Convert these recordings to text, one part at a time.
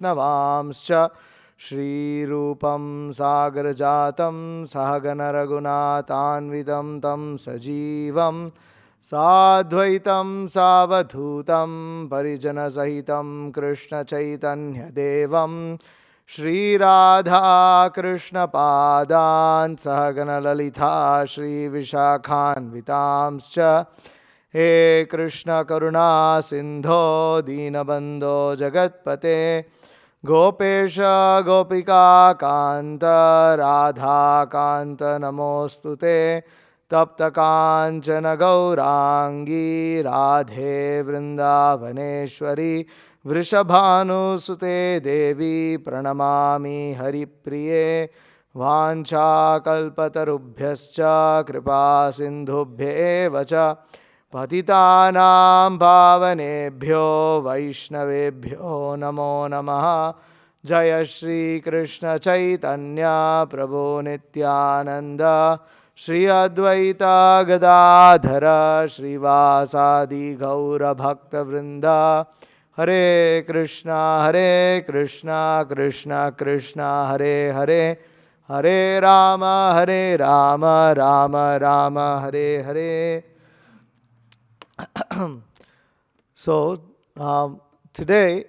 Vaishnavancha Shri Rupam Sagar Jatam Sahagana Raghunatanvidam Tam Sajivam Sadvaitam Savadhutam Parijana Sahitam Krishna Chaitanya Devam Shri Radha Krishna Padan Sahagana Lalita Shri Vishakhan Vitamscha He Krishna Karuna Sindho Dinabandho Jagatpate Gopesha Gopika Kanta Radha Kanta Namostute Tapta Kanchana Gaurangi Radhe Vrindavaneshwari Vrishabhanu Sute Devi Pranamami Haripriye Vancha Kalpatarubhyascha Kripa Sindhubhye Vacha Patitanam Bhavanebhyo Vaishnavebhyo Namo Namaha Jaya Shri Krishna Chaitanya Prabhu Nityananda Shri Advaita Gadadhara Shri Vasadi Gaura Bhakta Vrinda Hare Krishna Krishna Krishna Hare Hare Hare Rama Rama Rama Hare Hare. So, today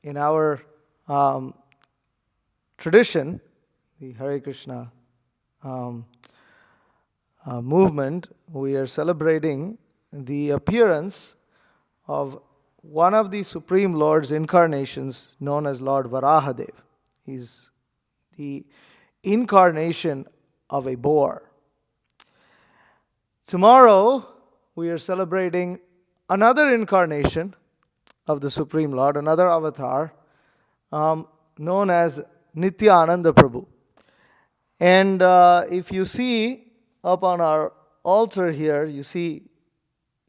in our tradition, the Hare Krishna movement, we are celebrating the appearance of one of the Supreme Lord's incarnations known as Lord Varahadev. He's the incarnation of a boar. Tomorrow, we are celebrating another incarnation of the Supreme Lord, another avatar, known as Nityananda Prabhu. And if you see up on our altar here, you see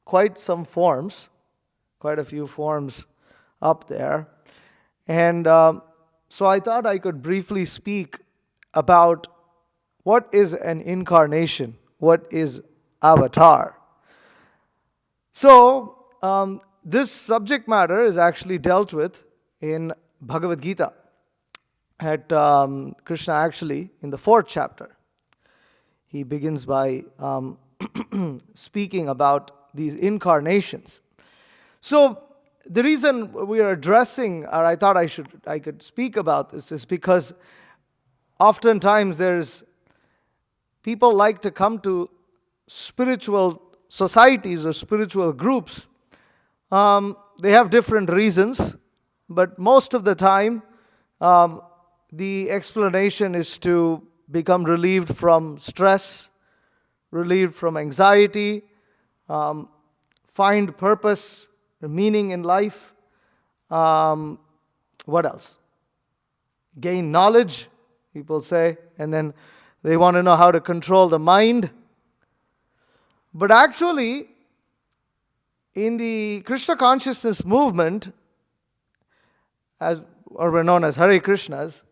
quite some forms, quite a few forms up there. And so I thought I could briefly speak about what is an incarnation, what is avatar. So, this subject matter is actually dealt with in Bhagavad Gita, at Krishna actually in the 4th chapter. He begins by speaking about these incarnations. So, the reason we are addressing, or I thought I could speak about this, is because oftentimes there's people like to come to spiritual societies or spiritual groups. They have different reasons, but most of the time the explanation is to become relieved from stress, relieved from anxiety, find purpose, meaning in life. What else? Gain knowledge, people say, and then they want to know how to control the mind. But actually, in the Krishna consciousness movement, or we're known as Hare Krishnas,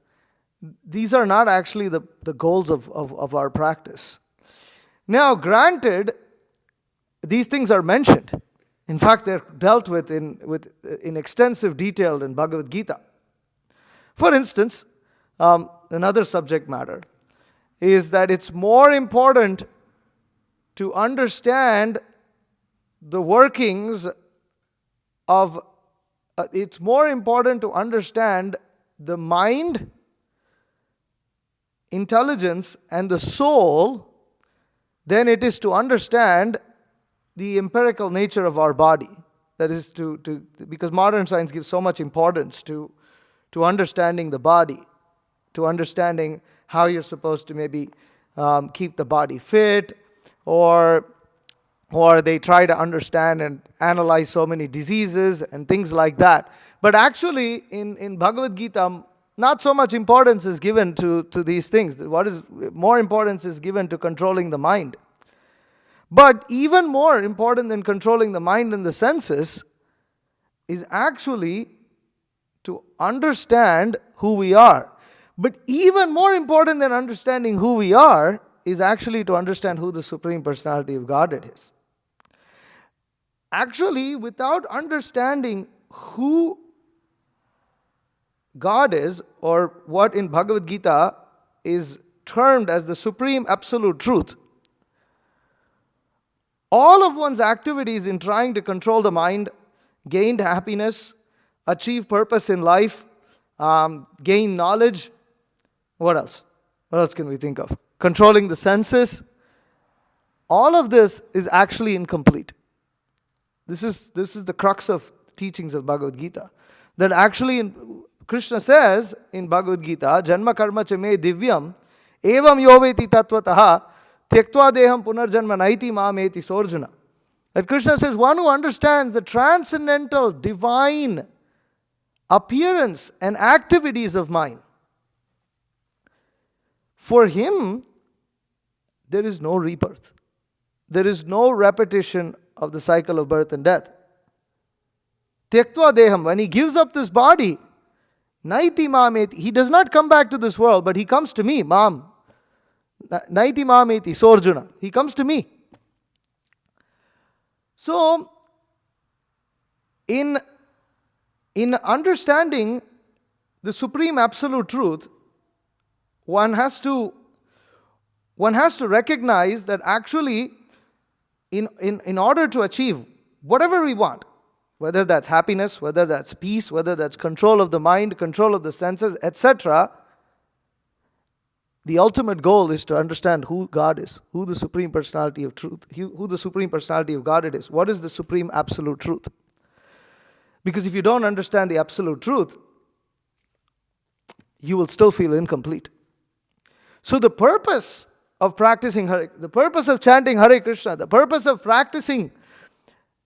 these are not actually the goals of our practice. Now, granted, these things are mentioned. In fact, they're dealt with in extensive detail in Bhagavad Gita. For instance, another subject matter is that it's more important to understand the workings of, it's more important to understand the mind, intelligence, and the soul than it is to understand the empirical nature of our body. That is because modern science gives so much importance to understanding the body, to understanding how you're supposed to maybe keep the body fit, or they try to understand and analyze so many diseases and things like that. But actually, in Bhagavad Gita, not so much importance is given to these things. What is more importance is given to controlling the mind. But even more important than controlling the mind and the senses is actually to understand who we are. But even more important than understanding who we are is actually to understand who the Supreme Personality of Godhead is. Actually, without understanding who God is, or what in Bhagavad Gita is termed as the supreme absolute truth, all of one's activities in trying to control the mind, gain happiness, achieve purpose in life, gain knowledge, what else? What else can we think of? Controlling the senses. All of this is actually incomplete. This is the crux of teachings of Bhagavad Gita. That actually Krishna says in Bhagavad Gita, Janma karma cha me divyam evam yoveti tattvataha tyaktva deham punarjanma naiti mameti sorjuna. That Krishna says, one who understands the transcendental, divine appearance and activities of mine, for him, there is no rebirth. There is no repetition of the cycle of birth and death. Tyaktva deham, when he gives up this body, naiti mameti, he does not come back to this world, but he comes to me, mam. Naiti mameti sorjuna, he comes to me. So, in understanding the supreme absolute truth, one has to recognize that actually, in order to achieve whatever we want, whether that's happiness, whether that's peace, whether that's control of the mind, control of the senses, etc., the ultimate goal is to understand who God is, who the Supreme Personality of Truth, who the Supreme Personality of Godhead is. What is the Supreme Absolute Truth? Because if you don't understand the Absolute Truth, you will still feel incomplete. So the purpose of practicing the purpose of chanting Hare Krishna, the purpose of practicing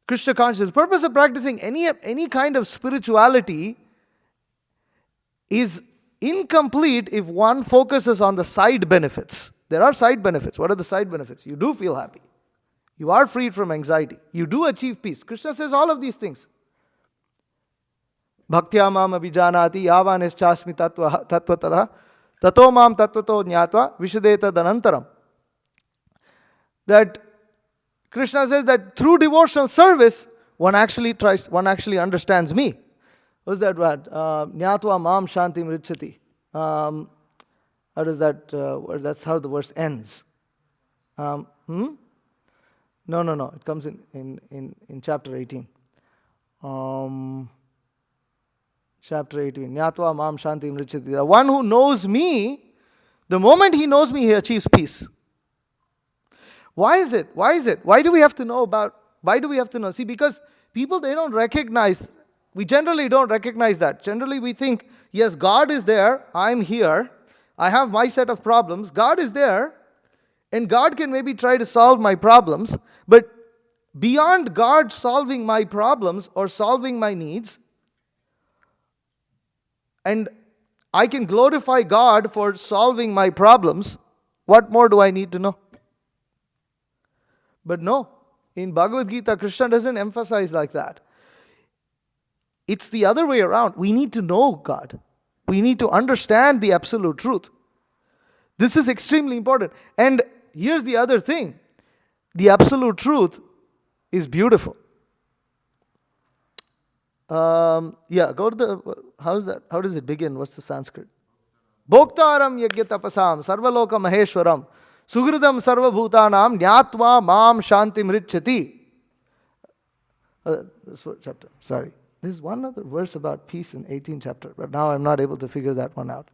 Krishna consciousness, the purpose of practicing any kind of spirituality is incomplete if one focuses on the side benefits. There are side benefits. What are the side benefits? You do feel happy. You are freed from anxiety. You do achieve peace. Krishna says all of these things. Bhaktya mam abhijanati yavanes chasmi tattvatara tato mam tattvato jnatva vishadeta danantaram. That Krishna says that through devotional service, one actually understands me. What's that word? Jnatva mam shantim richati. How does that, that's how the verse ends. No. It comes in chapter 18. Chapter 18. Jnatva mam shantim richati. The one who knows me, the moment he knows me, he achieves peace. Why is it? Why do we have to know? See, because people, they don't recognize, we generally don't recognize that. Generally we think, yes, God is there, I'm here, I have my set of problems, God is there, and God can maybe try to solve my problems, but beyond God solving my problems or solving my needs, and I can glorify God for solving my problems, what more do I need to know? But no, in Bhagavad Gita, Krishna doesn't emphasize like that. It's the other way around. We need to know God. We need to understand the absolute truth. This is extremely important. And here's the other thing. The absolute truth is beautiful. Go to the, how's that? How does it begin? What's the Sanskrit? Bhoktaram yagya tapasam sarvaloka maheshwaram Sugridam sarva bhutanam jnatva mam shantim richati. This chapter, sorry. There's one other verse about peace in 18th chapter, but now I'm not able to figure that one out.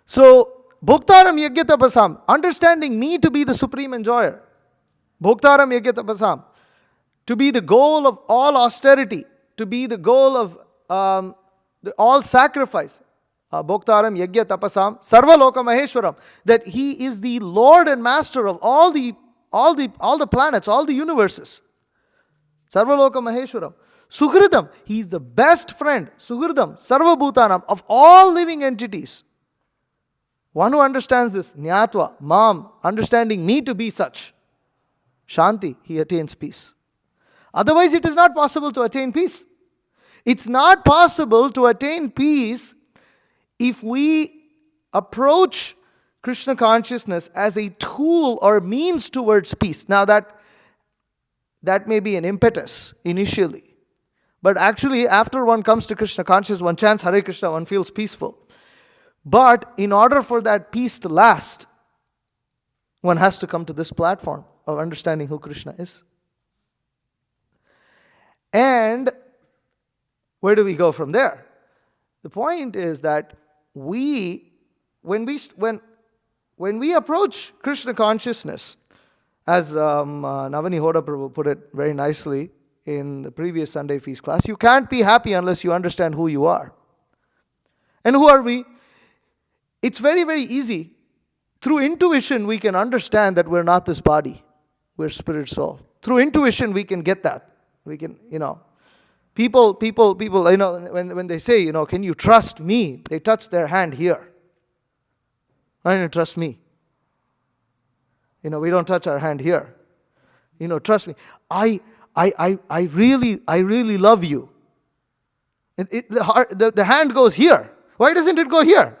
So, Bhoktaram yagya tapasam, understanding me to be the supreme enjoyer. Bhoktaram yagya tapasam, to be the goal of all austerity, to be the goal of all sacrifice. Bhoktaram yagya tapasam sarva loka maheshwaram, that he is the Lord and Master of all the planets, all the universes. Sarva loka maheshwaram. Suhridam, he is the best friend. Suhridam, sarva bhutanam, of all living entities. One who understands this, jnatva, mam, understanding me to be such, shanti, he attains peace. Otherwise, it is not possible to attain peace. It's not possible to attain peace if we approach Krishna consciousness as a tool or means towards peace. Now that may be an impetus initially, But actually, after one comes to Krishna consciousness, one chants Hare Krishna, one feels peaceful. But in order for that peace to last, one has to come to this platform of understanding who Krishna is. And where do we go from there? The point is that when we approach Krishna consciousness, as Navani Hoda Prabhu put it very nicely in the previous Sunday feast class, you can't be happy unless you understand who you are. And who are we? It's very, very easy. Through intuition, we can understand that we're not this body. We're spirit soul. Through intuition, we can get that. We can, people, when they say, can you trust me? They touch their hand here. I don't trust me. We don't touch our hand here. Trust me. I really love you. The hand goes here. Why doesn't it go here?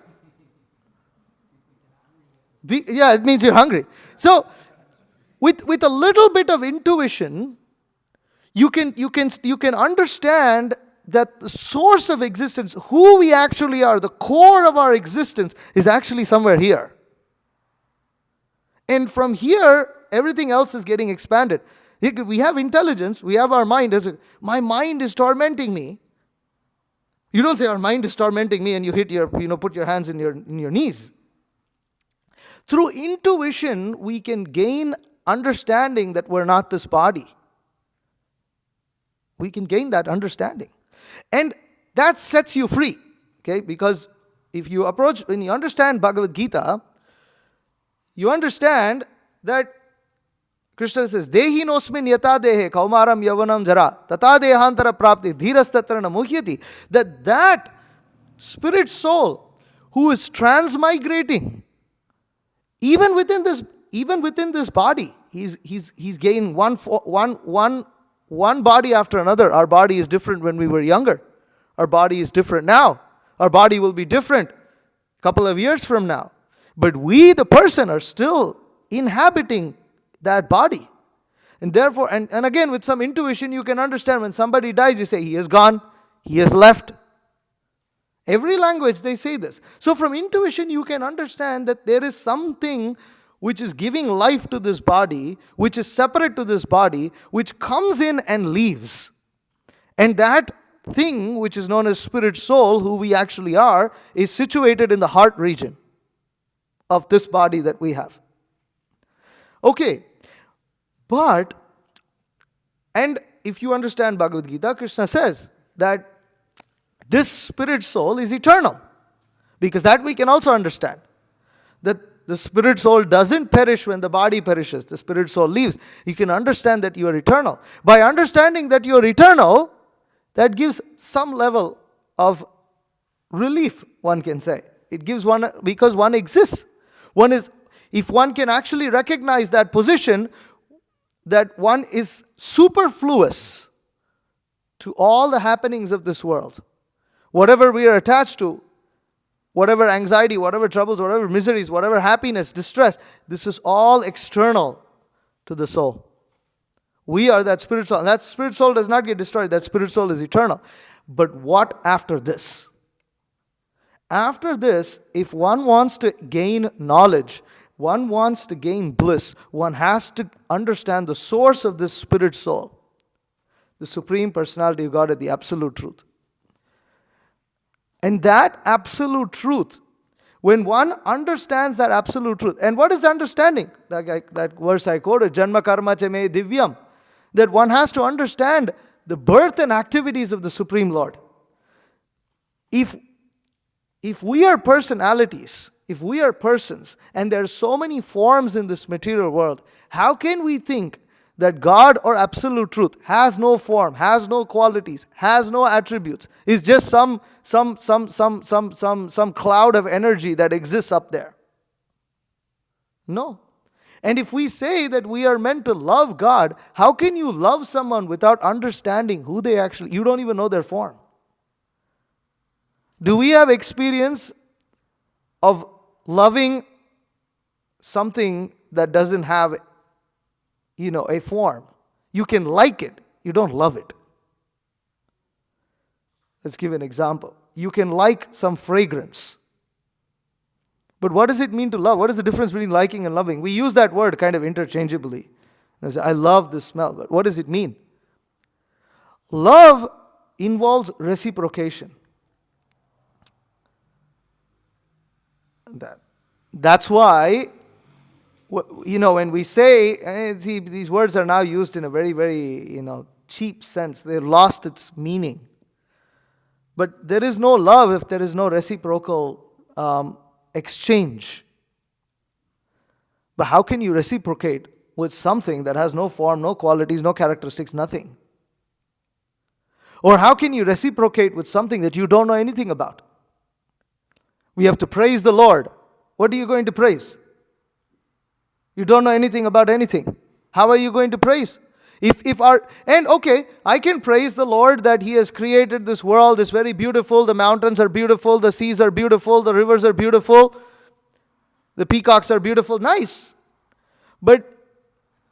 It means you're hungry. So, with a little bit of intuition, you can understand that the source of existence, who we actually are, the core of our existence, is actually somewhere here. And from here, everything else is getting expanded. We have intelligence, we have our mind. My mind is tormenting me. You don't say, our mind is tormenting me, and you put your hands in your knees. Through intuition, we can gain understanding that we're not this body. We can gain that understanding. And that sets you free. Okay? Because when you understand Bhagavad Gita, you understand that Krishna says, Dehi nosmin yata dehe kaumaram yavanam jara tata dehantara prapti dhirastatra na muhyati. That spirit soul who is transmigrating, even within this body, he's gained one body after another. Our body is different when we were younger. Our body is different now. Our body will be different a couple of years from now. But we, the person, are still inhabiting that body. And therefore, and again, with some intuition, you can understand when somebody dies, you say, he is gone, he has left. Every language, they say this. So from intuition, you can understand that there is something which is giving life to this body, which is separate to this body, which comes in and leaves. And that thing, which is known as spirit soul, who we actually are, is situated in the heart region of this body that we have. Okay, and if you understand Bhagavad Gita, Krishna says that this spirit soul is eternal. Because that we can also understand. That the spirit soul doesn't perish when the body perishes. The spirit soul leaves. You can understand that you are eternal. By understanding that you are eternal, that gives some level of relief, one can say. It gives one, because one exists. If one can actually recognize that position, that one is superfluous to all the happenings of this world. Whatever we are attached to, whatever anxiety, whatever troubles, whatever miseries, whatever happiness, distress, this is all external to the soul. We are that spirit soul. And that spirit soul does not get destroyed. That spirit soul is eternal. But what after this? After this, if one wants to gain knowledge, one wants to gain bliss, one has to understand the source of this spirit soul, the Supreme Personality of Godhead, the Absolute Truth. And that Absolute Truth, when one understands that Absolute Truth, and what is the understanding? That verse I quoted, Janma Karma Cha Me Divyam, that one has to understand the birth and activities of the Supreme Lord. If we are personalities, if we are persons, and there are so many forms in this material world, how can we think that God or Absolute Truth has no form, has no qualities, has no attributes, is just some cloud of energy that exists up there? No. And if we say that we are meant to love God, how can you love someone without understanding who they actually, you don't even know their form? Do we have experience of loving something that doesn't have, a form? You can like it, you don't love it. Let's give an example. You can like some fragrance. But what does it mean to love? What is the difference between liking and loving? We use that word kind of interchangeably. I love this smell, but what does it mean? Love involves reciprocation. That's why, when we say, see, these words are now used in a very, very, cheap sense. They've lost its meaning. But there is no love if there is no reciprocal exchange. But how can you reciprocate with something that has no form, no qualities, no characteristics, nothing? Or how can you reciprocate with something that you don't know anything about? We have to praise the Lord. What are you going to praise? You don't know anything about anything. How are you going to praise? I can praise the Lord that He has created this world. It's very beautiful. The mountains are beautiful. The seas are beautiful. The rivers are beautiful. The peacocks are beautiful. Nice. But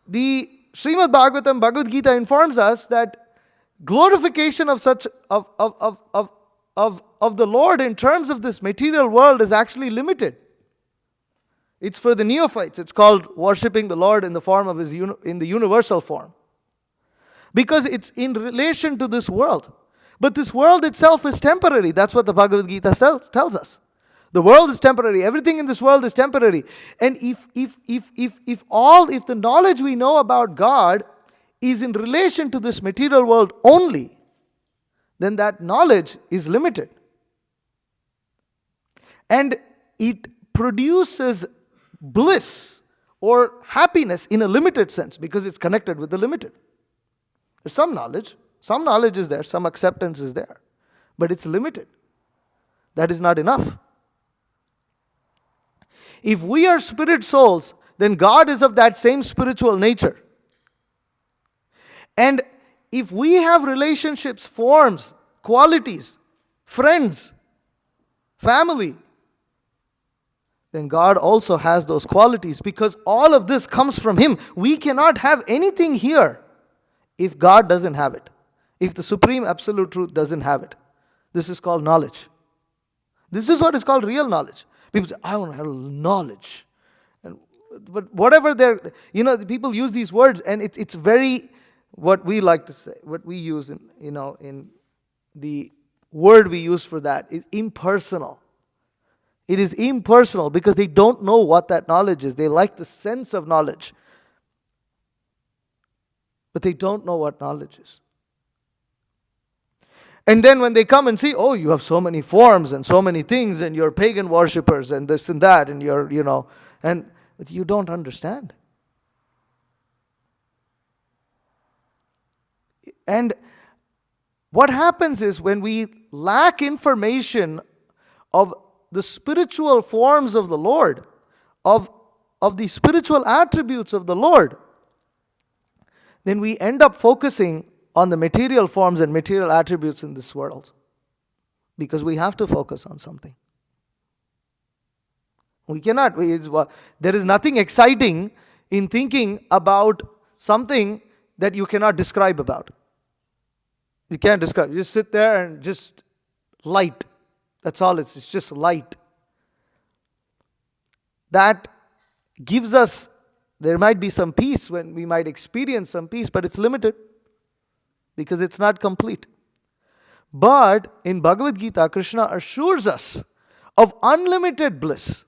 the Srimad Bhagavatam, Bhagavad Gita informs us that glorification of the Lord in terms of this material world is actually limited. It's for the neophytes. It's called worshipping the Lord in the form of in the universal form. Because it's in relation to this world. But this world itself is temporary. That's what the Bhagavad Gita tells us. The world is temporary. Everything in this world is temporary. And if the knowledge we know about God is in relation to this material world only, then that knowledge is limited. And it produces bliss or happiness in a limited sense because it's connected with the limited. There's some knowledge is there, some acceptance is there, but it's limited. That is not enough. If we are spirit souls, then God is of that same spiritual nature. And if we have relationships, forms, qualities, friends, family, then God also has those qualities because all of this comes from Him. We cannot have anything here if God doesn't have it. If the Supreme Absolute Truth doesn't have it. This is called knowledge. This is what is called real knowledge. People say, I want to have knowledge. But whatever people use these words and it's very, what we like to say, what we use in the word we use for that is impersonal. It is impersonal because they don't know what that knowledge is. They like the sense of knowledge. But they don't know what knowledge is. And then when they come and see, oh, you have so many forms and so many things and you're pagan worshippers and this and that and but you don't understand. And what happens is when we lack information of the spiritual forms of the Lord, of the spiritual attributes of the Lord, then we end up focusing on the material forms and material attributes in this world. Because we have to focus on something. We cannot. There is nothing exciting in thinking about something that you cannot describe about. You can't describe. You just sit there and just light. That's all it's just light. That gives us, there might be some peace when we might experience some peace, but it's limited because it's not complete. But in Bhagavad Gita, Krishna assures us of unlimited bliss.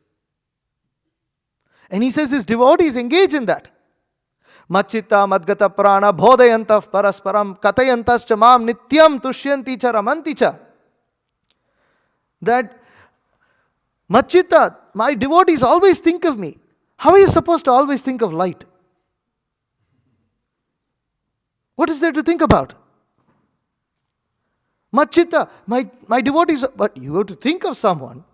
And he says his devotees engage in that. Machita madgata prana bodhayantav parasparam katayantascha mam nityam tushyanti cha ramanti cha. That Machita, my devotees always think of me. How are you supposed to always think of light? What is there to think about? Machita, my devotees, but you have to think of someone.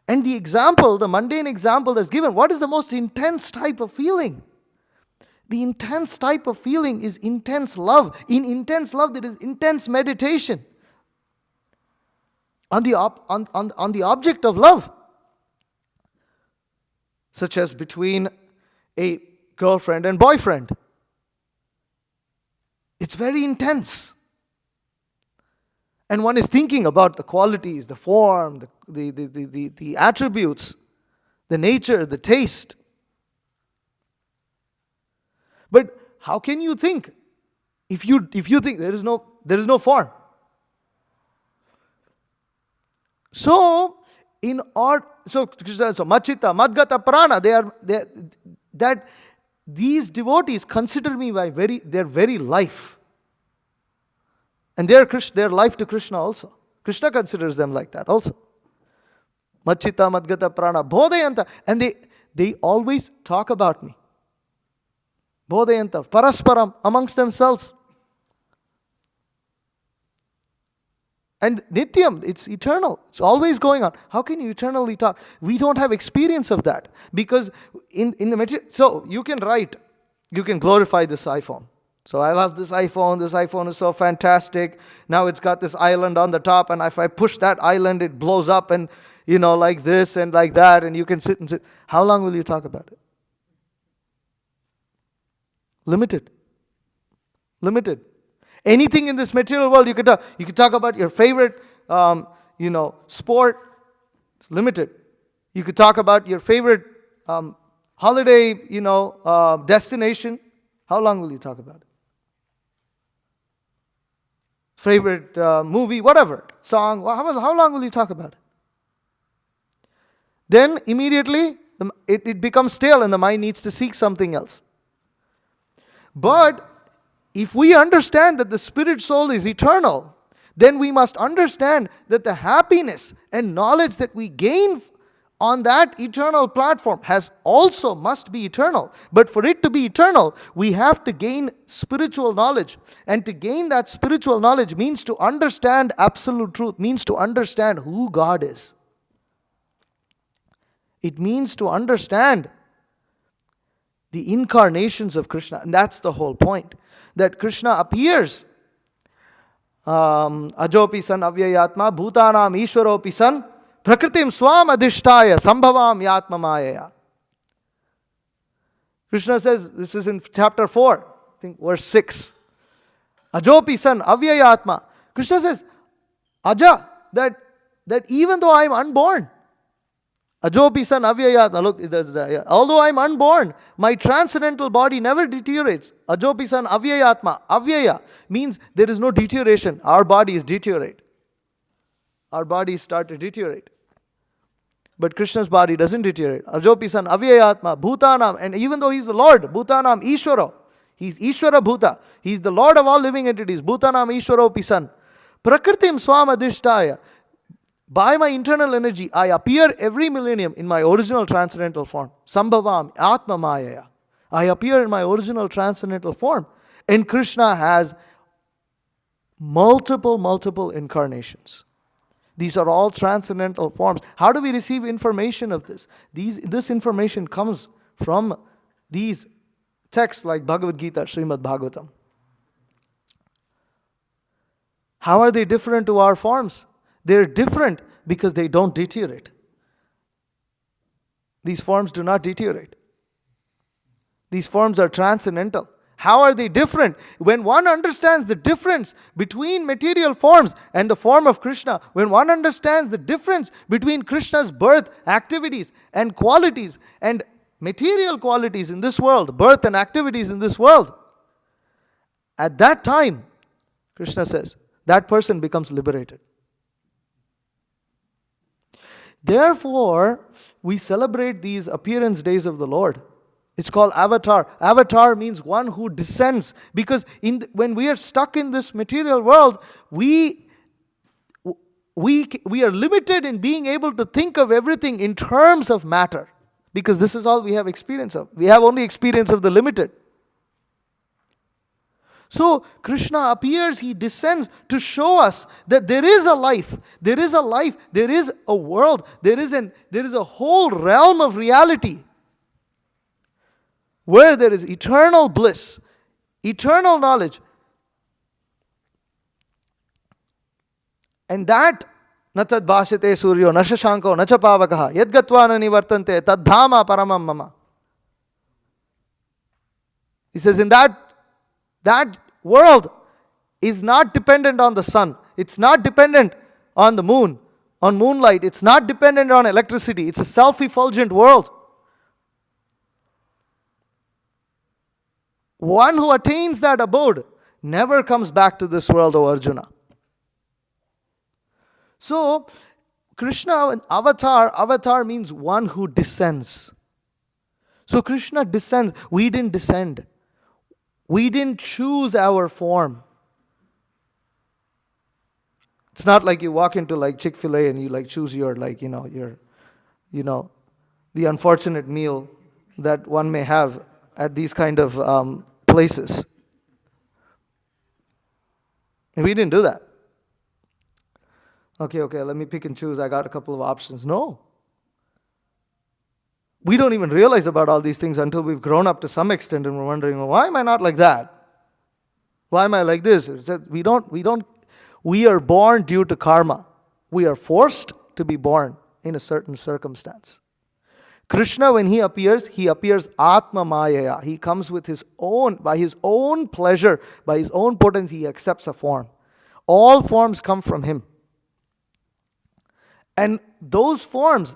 And the example, the mundane example that's given, what is the most intense type of feeling? The intense type of feeling is intense love. In intense love, there is intense meditation on the object of love, such as between a girlfriend and boyfriend. It's very intense. And one is thinking about the qualities, the form, the attributes, the nature, the taste. But how can you think if you think there is no form? So Machitta, Madgata, Prana, that these devotees consider me by their very life. And their life to Krishna also. Krishna considers them like that also. Machitta, Madgata, Prana, Bodhayanta. And they always talk about me. Bodhayanta, Parasparam, amongst themselves. And Nityam, it's eternal. It's always going on. How can you eternally talk? We don't have experience of that. Because in the material, so you can glorify this iPhone. So I love this iPhone is so fantastic. Now it's got this island on the top, and if I push that island, it blows up, and like this and like that, and you can sit and sit. How long will you talk about it? Limited. Anything in this material world, you could talk about your favorite, sport. It's limited. You could talk about your favorite holiday, destination. How long will you talk about it? Favorite movie, whatever, song. How long will you talk about it? Then immediately it becomes stale, and the mind needs to seek something else. But if we understand that the spirit soul is eternal, then we must understand that the happiness and knowledge that we gain on that eternal platform must be eternal. But for it to be eternal, we have to gain spiritual knowledge. And to gain that spiritual knowledge means to understand absolute truth, means to understand who God is. It means to understand the incarnations of Krishna. And that's the whole point. That Krishna appears. Ajopi san avyayatma bhutanam ishwaropi san prakritim swam adhishtaya sambhavam yatma mayaya. Krishna says, this is in chapter 4, I think verse 6. Ajopi san avyayatma. Krishna says, Aja, that even though I am unborn, Ajopi san avyayatma. Look, although I am unborn, my transcendental body never deteriorates. Ajopi san avyayatma. Avyaya means there is no deterioration. Our bodies deteriorate. Our bodies start to deteriorate. But Krishna's body doesn't deteriorate. Ajopi san avyayatma bhutanam. And even though he's the Lord, bhutanam ishwara. He's Ishwara Bhuta. He's the Lord of all living entities. Bhutanam ishwaropi san. Prakritim swam adhishtaya. By my internal energy, I appear every millennium in my original transcendental form. Sambhavam Atma Mayaya. I appear in my original transcendental form. And Krishna has multiple incarnations. These are all transcendental forms. How do we receive information of this? This information comes from these texts like Bhagavad Gita, Srimad Bhagavatam. How are they different to our forms? They're different because they don't deteriorate. These forms do not deteriorate. These forms are transcendental. How are they different? When one understands the difference between material forms and the form of Krishna, when one understands the difference between Krishna's birth, activities, and qualities, and material qualities in this world, birth and activities in this world, at that time, Krishna says, that person becomes liberated. Therefore, we celebrate these appearance days of the Lord. It's called avatar. Avatar means one who descends. Because when we are stuck in this material world, we are limited in being able to think of everything in terms of matter. Because this is all we have experience of. We have only experience of the limited. So Krishna appears, he descends to show us that there is a life, there is a world, there is a whole realm of reality where there is eternal bliss, eternal knowledge. And that natad bhashate suryo nashashanko nachapavakaha yadgatva nivartante tadhama paramam mama. He says in that world is not dependent on the sun. It's not dependent on the moon, on moonlight. It's not dependent on electricity. It's a self-effulgent world. One who attains that abode never comes back to this world, O Arjuna. So, Krishna, avatar means one who descends. So Krishna descends. We didn't descend. We didn't choose our form. It's not like you walk into like Chick-fil-A and you like choose your the unfortunate meal that one may have at these kind of places. We didn't do that. Okay, let me pick and choose. I got a couple of options. No. We don't even realize about all these things until we've grown up to some extent and we're wondering, well, why am I not like that? Why am I like this? We are born due to karma. We are forced to be born in a certain circumstance. Krishna, when he appears Atma Mayaya. He comes with by his own pleasure, by his own potency, he accepts a form. All forms come from him. And those forms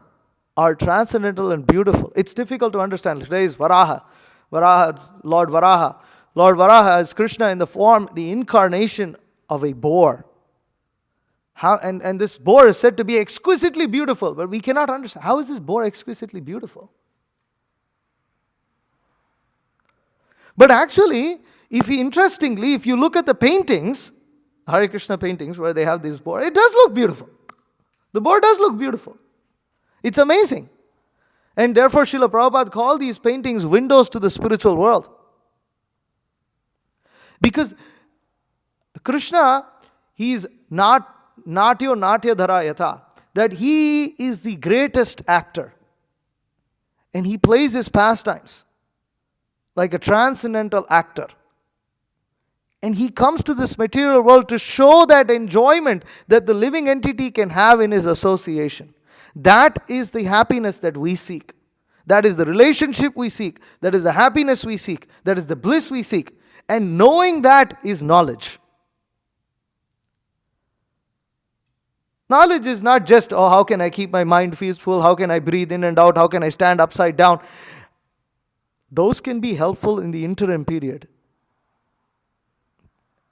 are transcendental and beautiful. It's difficult to understand. Today is Varaha. Lord Varaha. Lord Varaha is Krishna in the form, the incarnation of a boar. And this boar is said to be exquisitely beautiful, but we cannot understand. How is this boar exquisitely beautiful? But actually, if you look at the paintings, Hare Krishna paintings, where they have this boar, it does look beautiful. The boar does look beautiful. It's amazing. And therefore, Srila Prabhupada called these paintings windows to the spiritual world. Because Krishna, he is natyo natya dhara yatha, that he is the greatest actor. And he plays his pastimes like a transcendental actor. And he comes to this material world to show that enjoyment that the living entity can have in his association. That is the happiness that we seek. That is the relationship we seek. That is the happiness we seek. That is the bliss we seek. And knowing that is knowledge. Knowledge is not just, how can I keep my mind peaceful? How can I breathe in and out? How can I stand upside down? Those can be helpful in the interim period,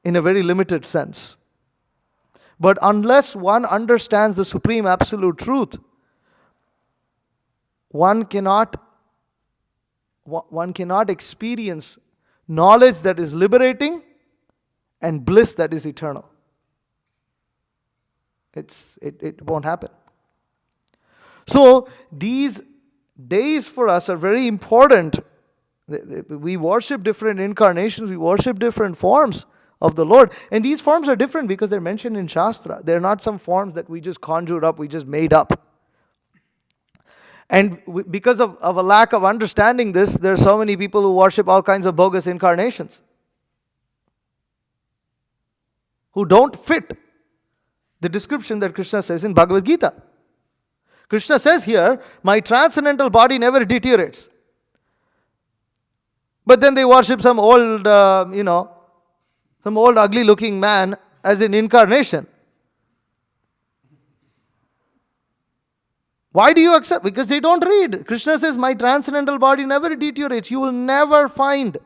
in a very limited sense. But unless one understands the supreme absolute truth, one cannot experience knowledge that is liberating and bliss that is eternal. It won't happen. So these days for us are very important. We worship different incarnations, we worship different forms of the Lord. And these forms are different because they're mentioned in Shastra. They're not some forms that we just conjured up, we just made up. And because of a lack of understanding this, there are so many people who worship all kinds of bogus incarnations who don't fit the description that Krishna says in Bhagavad Gita. Krishna says here, my transcendental body never deteriorates. But then they worship some old, some old ugly looking man as an incarnation. Why do you accept? Because they don't read. Krishna says, my transcendental body never deteriorates. You will never find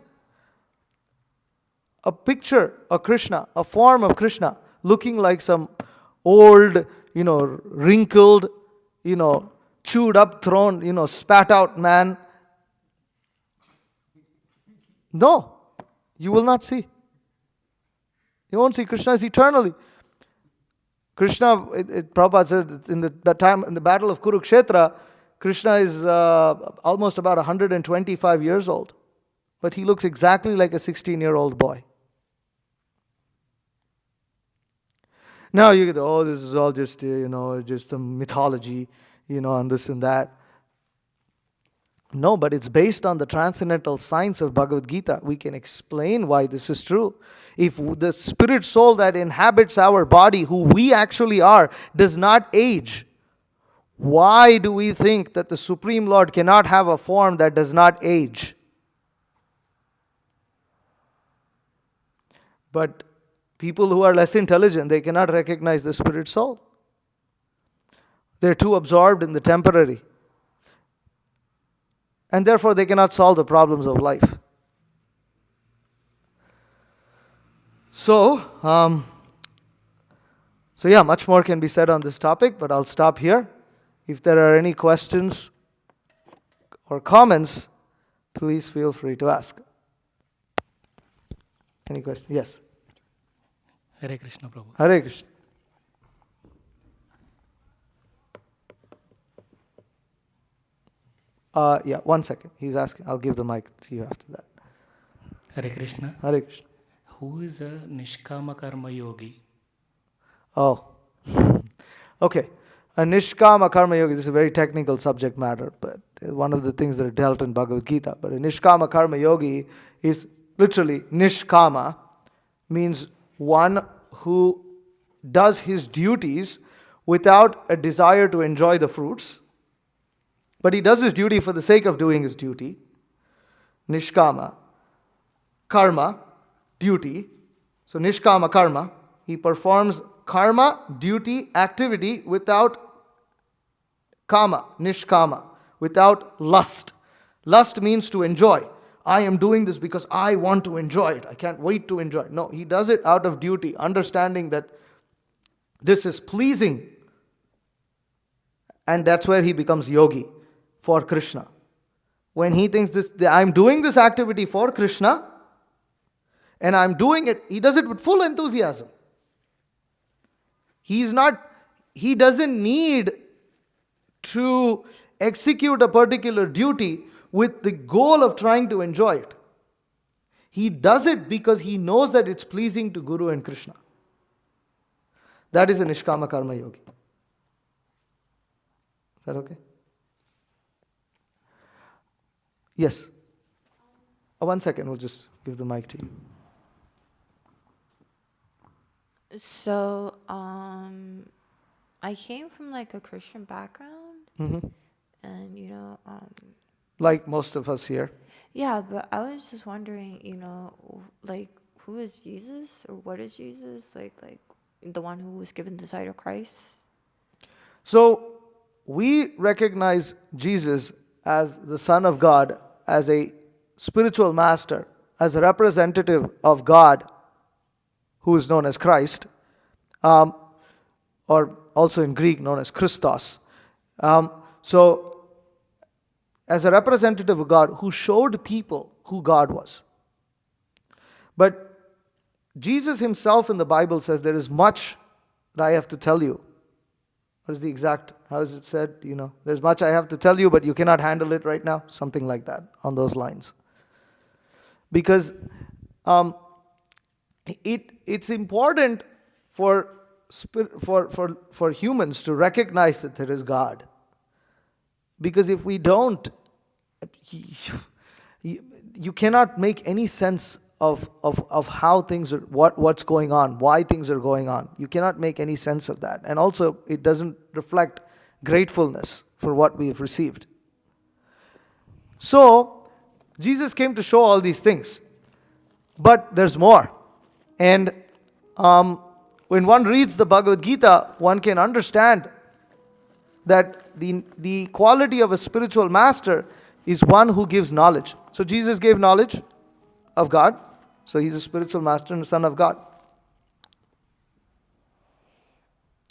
a picture of Krishna, a form of Krishna, looking like some old, wrinkled, chewed up, thrown, spat out man. No, you will not see. You won't see. Krishna is eternally. Krishna, Prabhupada said in the time in the battle of Kurukshetra, Krishna is almost about 125 years old, but he looks exactly like a 16-year-old boy. Now you get, this is all just just some mythology, and this and that. No, but it's based on the transcendental science of Bhagavad Gita. We can explain why this is true. If the spirit soul that inhabits our body, who we actually are, does not age, why do we think that the Supreme Lord cannot have a form that does not age? But People who are less intelligent, they cannot recognize the spirit soul. They're too absorbed in the temporary. And therefore they cannot solve the problems of life. So yeah, much more can be said on this topic, but I'll stop here. If there are any questions or comments, please feel free to ask. Any questions? Yes. Hare Krishna, Prabhu. Hare Krishna. Yeah, 1 second. He's asking. I'll give the mic to you after that. Hare Krishna. Hare Krishna. Who is a Nishkama Karma Yogi? Oh. Okay. A Nishkama Karma Yogi, this is a very technical subject matter, but one of the things that are dealt in Bhagavad Gita. But a Nishkama Karma Yogi is literally Nishkama, means one who does his duties without a desire to enjoy the fruits, but he does his duty for the sake of doing his duty. Nishkama. Karma, duty. So Nishkama Karma, he performs karma, duty, activity without kama, nishkama, without lust. Lust means to enjoy. I am doing this because I want to enjoy it. I can't wait to enjoy it. No, he does it out of duty, understanding that this is pleasing. And that's where he becomes yogi for Krishna. When he thinks I'm doing this activity for Krishna, and I'm doing it, he does it with full enthusiasm. He doesn't need to execute a particular duty with the goal of trying to enjoy it. He does it because he knows that it's pleasing to Guru and Krishna. That is a Nishkama Karma Yogi. Is that okay? Yes. 1 second, we'll just give the mic to you. So, I came from like a Christian background, and like most of us here. yeah, but I was just wondering, like who is Jesus or what is Jesus? Like the one who was given the title Christ? So we recognize Jesus as the Son of God, as a spiritual master, as a representative of God, who is known as Christ, or also in Greek known as Christos. So, as a representative of God who showed people who God was. But Jesus himself in the Bible says, there is much that I have to tell you. What is the exact, how is it said? There's much I have to tell you, but you cannot handle it right now. Something like that, on those lines. Because it's important for humans to recognize that there is God. Because if we don't, you cannot make any sense of how things are, what's going on, why things are going on. You cannot make any sense of that. And also, it doesn't reflect gratefulness for what we have received. So, Jesus came to show all these things. But there's more. And when one reads the Bhagavad Gita, one can understand that the quality of a spiritual master is one who gives knowledge. So Jesus gave knowledge of God. So he's a spiritual master and a son of God.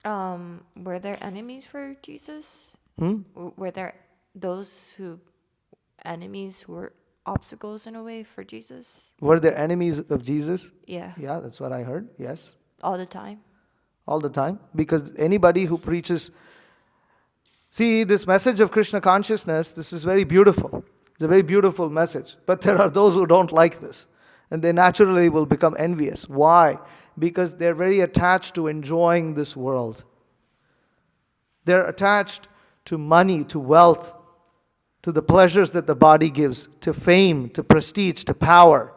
Were there enemies for Jesus? Hmm? Were there enemies who were obstacles in a way for Jesus? Were there enemies of Jesus? Yeah. Yeah, that's what I heard. Yes. All the time? All the time. Because anybody who preaches... See, this message of Krishna consciousness, this is very beautiful. It's a very beautiful message. But there are those who don't like this. And they naturally will become envious. Why? Because they're very attached to enjoying this world. They're attached to money, to wealth, to the pleasures that the body gives, to fame, to prestige, to power.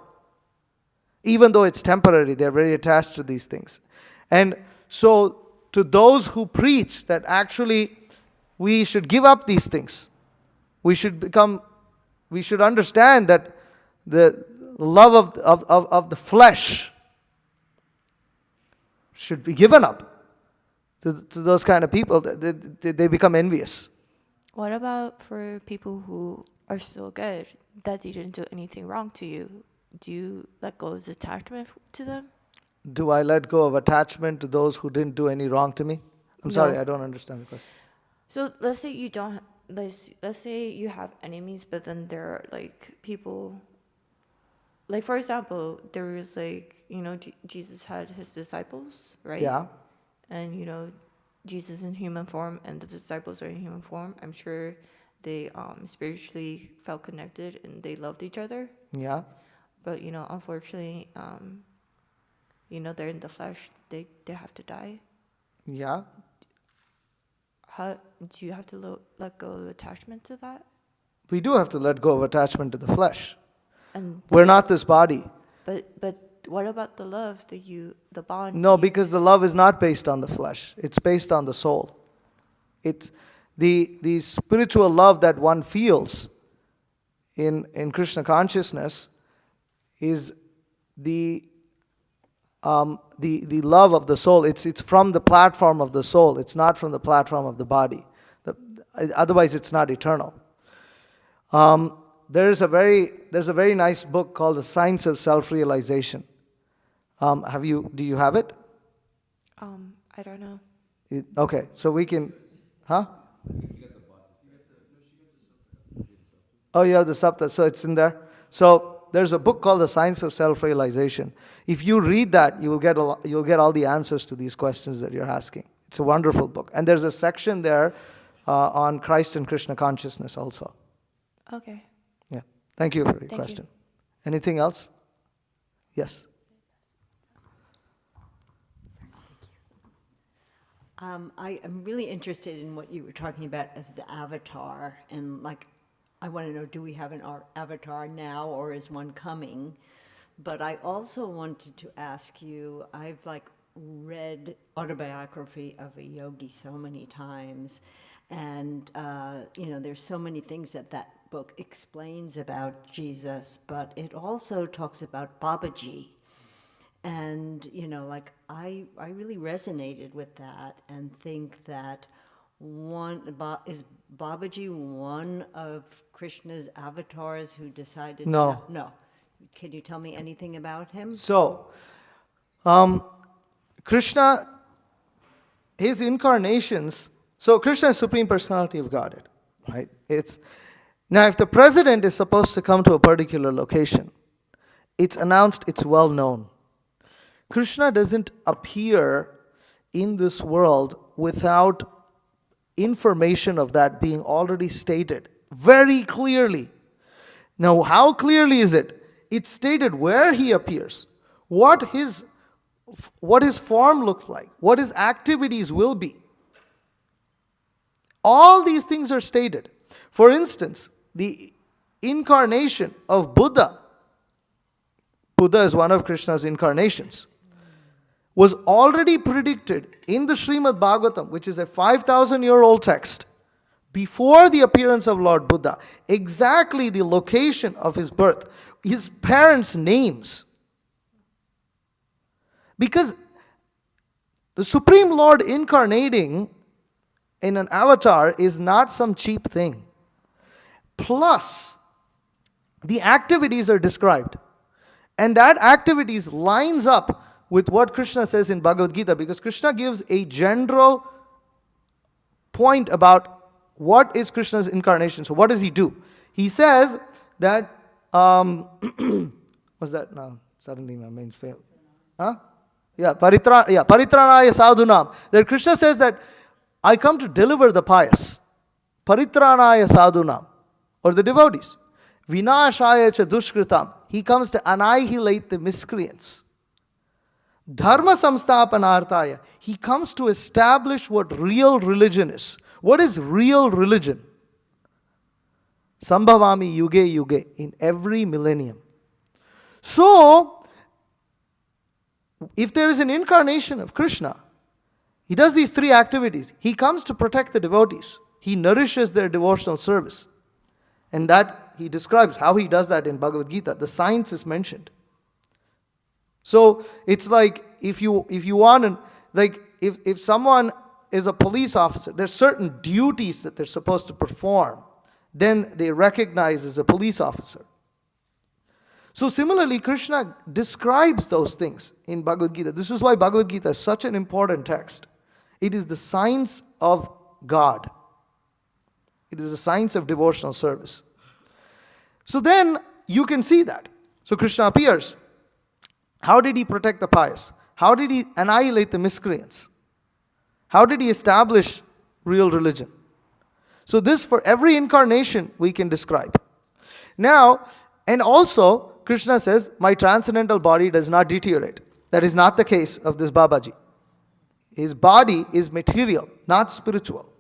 Even though it's temporary, they're very attached to these things. And so, to those who preach that actually we should give up these things, we should understand that the love of the flesh should be given up to those kind of people. They become envious. What about for people who are still good, that they didn't do anything wrong to you? Do you let go of attachment to them? Do I let go of attachment to those who didn't do any wrong to me? I'm No. sorry, I don't understand the question. So let's say you don't. Let's say you have enemies, but then there are like people. Like for example, there was like Jesus had his disciples, right? Yeah. And Jesus in human form and the disciples are in human form. I'm sure they spiritually felt connected and they loved each other. Yeah. But unfortunately, they're in the flesh. They have to die. Yeah. How do you have to let go of attachment to that? We do have to let go of attachment to the flesh. And We're not this body. But what about the love the bond? No, because the love is not based on the flesh. It's based on the soul. It's the spiritual love that one feels in Krishna consciousness is the love of the soul. It's from the platform of the soul. It's not from the platform of the body. Otherwise, it's not eternal. There's a very nice book called The Science of Self-Realization. Do you have it? I don't know. Okay, so we can, huh? Oh, you have the subtitle, so it's in there. So there's a book called The Science of Self-Realization. If you read that, you'll get all the answers to these questions that you're asking. It's a wonderful book, and there's a section there on Christ and Krishna consciousness also. Okay. Yeah. Thank you for your Thank you. question. Anything else? Yes. I am really interested in what you were talking about as the avatar, and I want to know, do we have an avatar now, or is one coming? But I also wanted to ask you, I've read Autobiography of a Yogi so many times, and there's so many things that book explains about Jesus, but it also talks about Babaji. And, I really resonated with that and think that is Babaji one of Krishna's avatars who decided No. No. Can you tell me anything about him? So, Krishna, his incarnations, so Krishna is Supreme Personality of Godhead, right? Now, if the president is supposed to come to a particular location, it's announced, it's well known. Krishna doesn't appear in this world without information of that being already stated very clearly. Now, how clearly is it? It's stated where he appears, what his form looks like, what his activities will be. All these things are stated. For instance, the incarnation of Buddha is one of Krishna's incarnations, was already predicted in the Srimad Bhagavatam, which is a 5,000-year-old text, before the appearance of Lord Buddha, exactly the location of his birth, his parents' names. Because the Supreme Lord incarnating in an avatar is not some cheap thing. Plus, the activities are described. And that activities lines up with what Krishna says in Bhagavad Gita, because Krishna gives a general point about what is Krishna's incarnation. So what does he do? He says that, what's that now? Suddenly my mind's failed. Huh? Yeah, paritranaya sadhunam. That Krishna says that I come to deliver the pious. Paritranaya sadhunam, or the devotees. Vinashaya cha dushkritam. He comes to annihilate the miscreants. Dharma samstapanartaya. He comes to establish what real religion is. What is real religion? Sambhavami yuge yuge, in every millennium. So, if there is an incarnation of Krishna, he does these three activities. He comes to protect the devotees. He nourishes their devotional service. And that he describes how he does that in Bhagavad Gita. The science is mentioned. So it's like if you want like if someone is a police officer, there's certain duties that they're supposed to perform, then they recognize as a police officer. So similarly, Krishna describes those things in Bhagavad Gita. This is why Bhagavad Gita is such an important text. It is the science of God. It is the science of devotional service. So then you can see that. So Krishna appears. How did he protect the pious? How did he annihilate the miscreants? How did he establish real religion? So this, for every incarnation, we can describe. Now, and also, Krishna says, my transcendental body does not deteriorate. That is not the case of this Babaji. His body is material, not spiritual.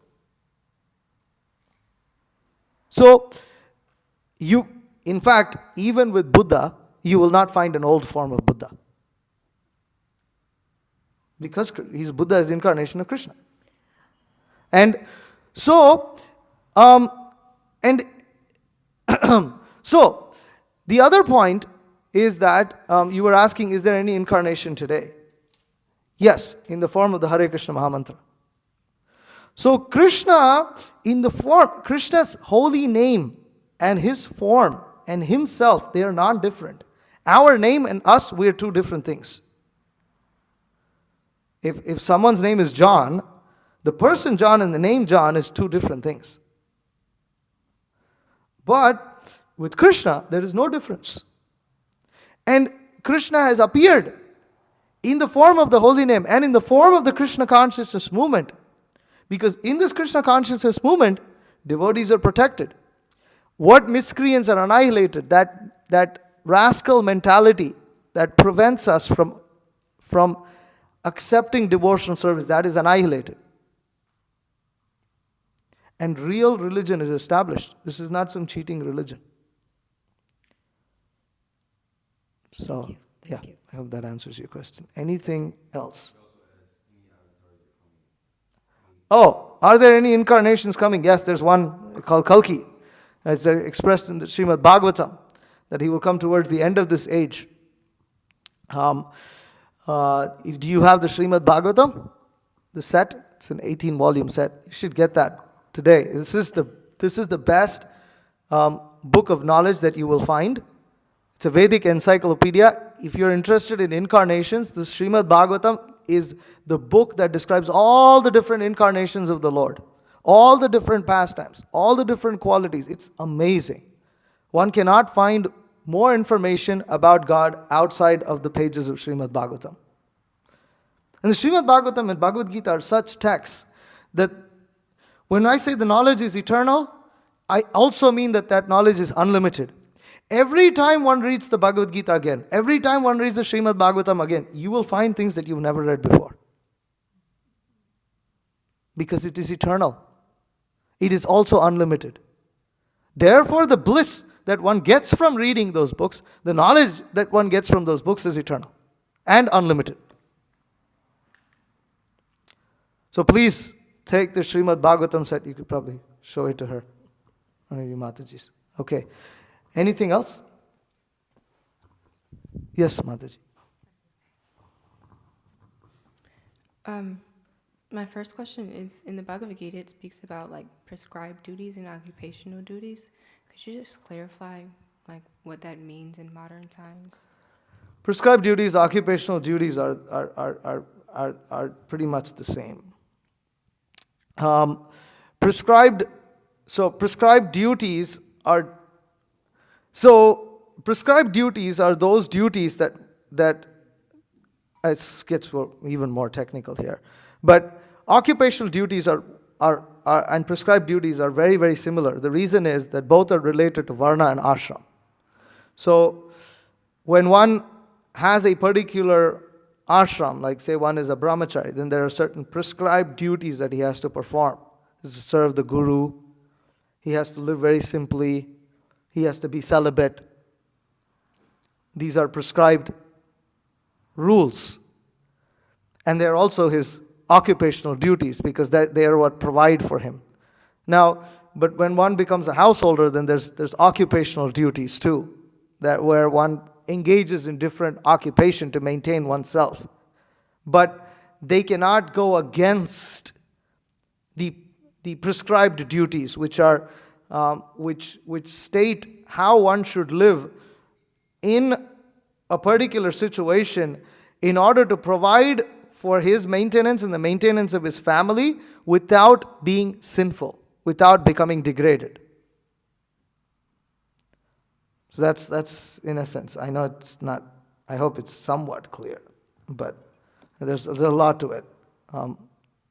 So, in fact, even with Buddha, you will not find an old form of Buddha. Because Buddha is the incarnation of Krishna. And so, so, the other point is that you were asking, is there any incarnation today? Yes, in the form of the Hare Krishna Mahamantra. So Krishna, Krishna's holy name and his form and himself, they are non-different. Our name and us, we are two different things. If someone's name is John, the person John and the name John is two different things. But with Krishna, there is no difference. And Krishna has appeared in the form of the holy name and in the form of the Krishna consciousness movement. Because in this Krishna consciousness movement, devotees are protected. What miscreants are annihilated, that rascal mentality that prevents us from accepting devotional service, that is annihilated. And real religion is established. This is not some cheating religion. So, Thank you. I hope that answers your question. Anything else? Oh, are there any incarnations coming? Yes, there's one called Kalki. It's expressed in the Srimad Bhagavatam that he will come towards the end of this age. Do you have the Srimad Bhagavatam? The set? It's an 18-volume set. You should get that today. This is the best book of knowledge that you will find. It's a Vedic encyclopedia. If you're interested in incarnations, the Srimad Bhagavatam is the book that describes all the different incarnations of the Lord, all the different pastimes, all the different qualities. It's amazing. One cannot find more information about God outside of the pages of Srimad Bhagavatam. And the Srimad Bhagavatam and Bhagavad Gita are such texts that when I say the knowledge is eternal, I also mean that knowledge is unlimited. Every time one reads the Bhagavad Gita again, every time one reads the Srimad Bhagavatam again, you will find things that you've never read before. Because it is eternal. It is also unlimited. Therefore, the bliss that one gets from reading those books, the knowledge that one gets from those books is eternal and unlimited. So please take the Srimad Bhagavatam set. You could probably show it to her. Or maybe Mataji's. Okay. Anything else? Yes, Mataji. My first question is, in the Bhagavad Gita, it speaks about like prescribed duties and occupational duties. Could you just clarify like what that means in modern times? Prescribed duties, occupational duties are pretty much the same. Prescribed duties are those duties that it gets even more technical here. But occupational duties and prescribed duties are very, very similar. The reason is that both are related to varna and ashram. So when one has a particular ashram, like say one is a brahmachari, then there are certain prescribed duties that he has to perform. He has to serve the guru, he has to live very simply, he has to be celibate. These are prescribed rules. And they're also his occupational duties because they are what provide for him. Now, but when one becomes a householder, then there's occupational duties too, that where one engages in different occupation to maintain oneself. But they cannot go against the prescribed duties, which are which state how one should live in a particular situation in order to provide for his maintenance and the maintenance of his family without being sinful, without becoming degraded. So that's in essence. I know it's not, I hope it's somewhat clear, but there's a lot to it.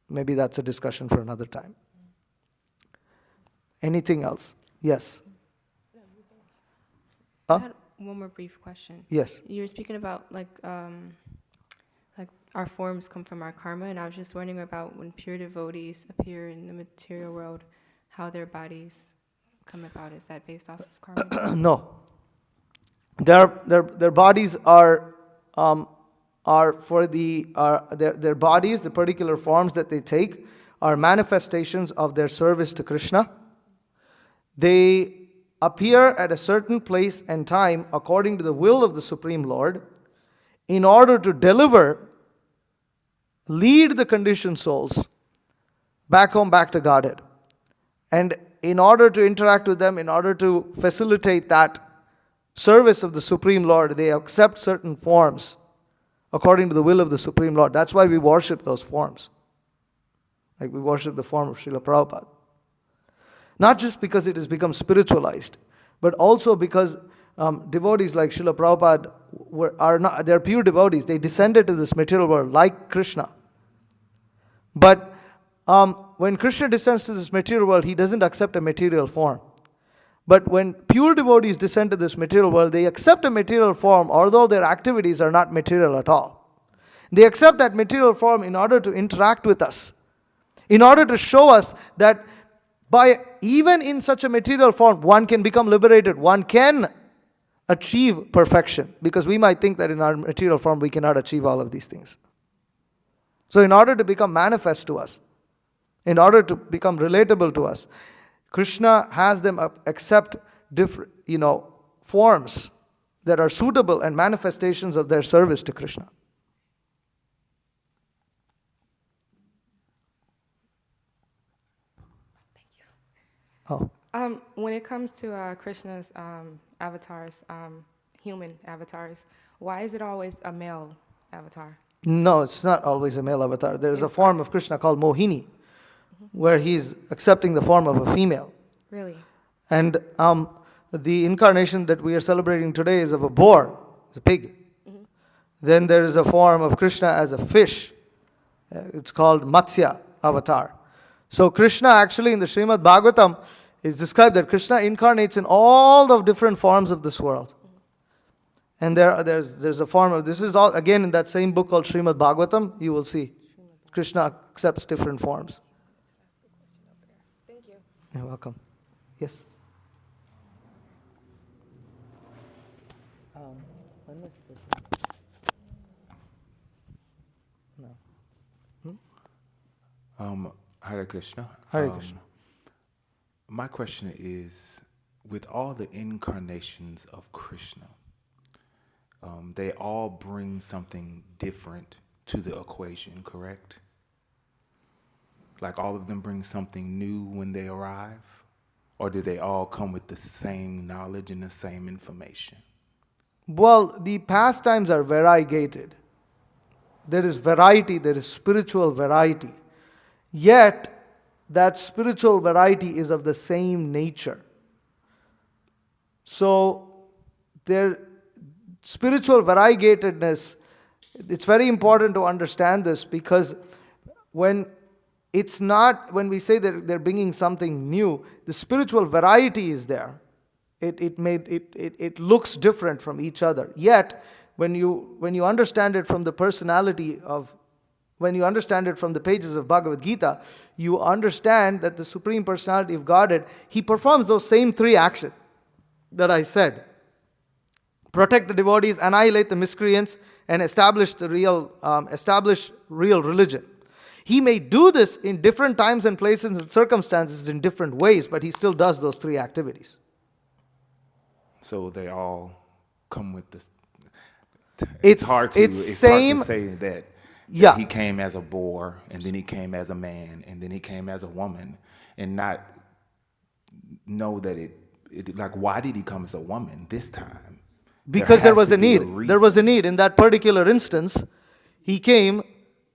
Maybe that's a discussion for another time. Anything else? Yes. I had one more brief question. Yes. You were speaking about like our forms come from our karma, and I was just wondering about when pure devotees appear in the material world, how their bodies come about. Is that based off of karma? No. Their bodies are for their bodies, the particular forms that they take are manifestations of their service to Krishna. They appear at a certain place and time according to the will of the Supreme Lord in order to lead the conditioned souls back home, back to Godhead. And in order to interact with them, in order to facilitate that service of the Supreme Lord, they accept certain forms according to the will of the Supreme Lord. That's why we worship those forms. Like we worship the form of Srila Prabhupada. Not just because it has become spiritualized, but also because devotees like Srila Prabhupada they're pure devotees. They descended to this material world like Krishna. But when Krishna descends to this material world, he doesn't accept a material form. But when pure devotees descend to this material world, they accept a material form, although their activities are not material at all. They accept that material form in order to interact with us, in order to show us that even in such a material form, one can become liberated, one can achieve perfection. Because we might think that in our material form we cannot achieve all of these things. So in order to become manifest to us, in order to become relatable to us, Krishna has them accept different, forms that are suitable and manifestations of their service to Krishna. Oh. When it comes to Krishna's avatars, human avatars, why is it always a male avatar? No, it's not always a male avatar. There's a form of Krishna called Mohini, where he's accepting the form of a female. Really? And the incarnation that we are celebrating today is of a boar, a pig. Mm-hmm. Then there is a form of Krishna as a fish. It's called Matsya avatar. So Krishna actually in the Srimad Bhagavatam is described that Krishna incarnates in all the different forms of this world. And there's a form of, this is all again in that same book called Srimad Bhagavatam, you will see Krishna accepts different forms. Thank you. You're welcome. Yes? Hare Krishna. Hare Krishna. My question is, with all the incarnations of Krishna, they all bring something different to the equation, correct? Like all of them bring something new when they arrive? Or do they all come with the same knowledge and the same information? Well, the pastimes are variegated. There is variety, there is spiritual variety. Yet, that spiritual variety is of the same nature. So, their spiritual variegatedness, it's very important to understand this because when we say that they're bringing something new, the spiritual variety is there. It looks different from each other. Yet, when you understand it from the personality of, when you understand it from the pages of Bhagavad Gita, you understand that the Supreme Personality of Godhead, He performs those same three actions that I said. Protect the devotees, annihilate the miscreants, and establish real religion. He may do this in different times and places and circumstances in different ways, but He still does those three activities. So they all come with this. It's hard it's to same. say that Yeah. He came as a boar, and then he came as a man, and then he came as a woman, and not know that it like, why did he come as a woman this time? Because there has was to a be need. There was a reason. need. In that particular instance, he came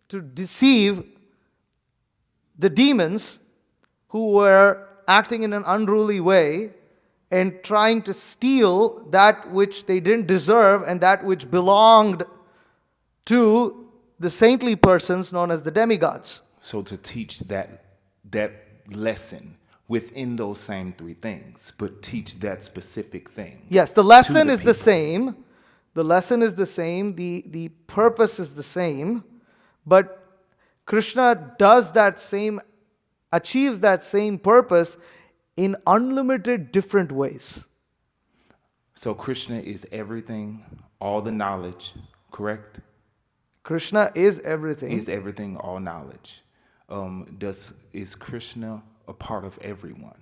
to deceive the demons who were acting in an unruly way and trying to steal that which they didn't deserve and that which belonged to the saintly persons known as the demigods. So to teach that lesson within those same three things, but teach that specific thing. Yes, the lesson the is the people. same. The lesson is the same. The purpose is the same. But Krishna achieves that same purpose in unlimited different ways. So Krishna is everything, all the knowledge, correct? Krishna is everything. Is everything, all knowledge. Is Krishna a part of everyone?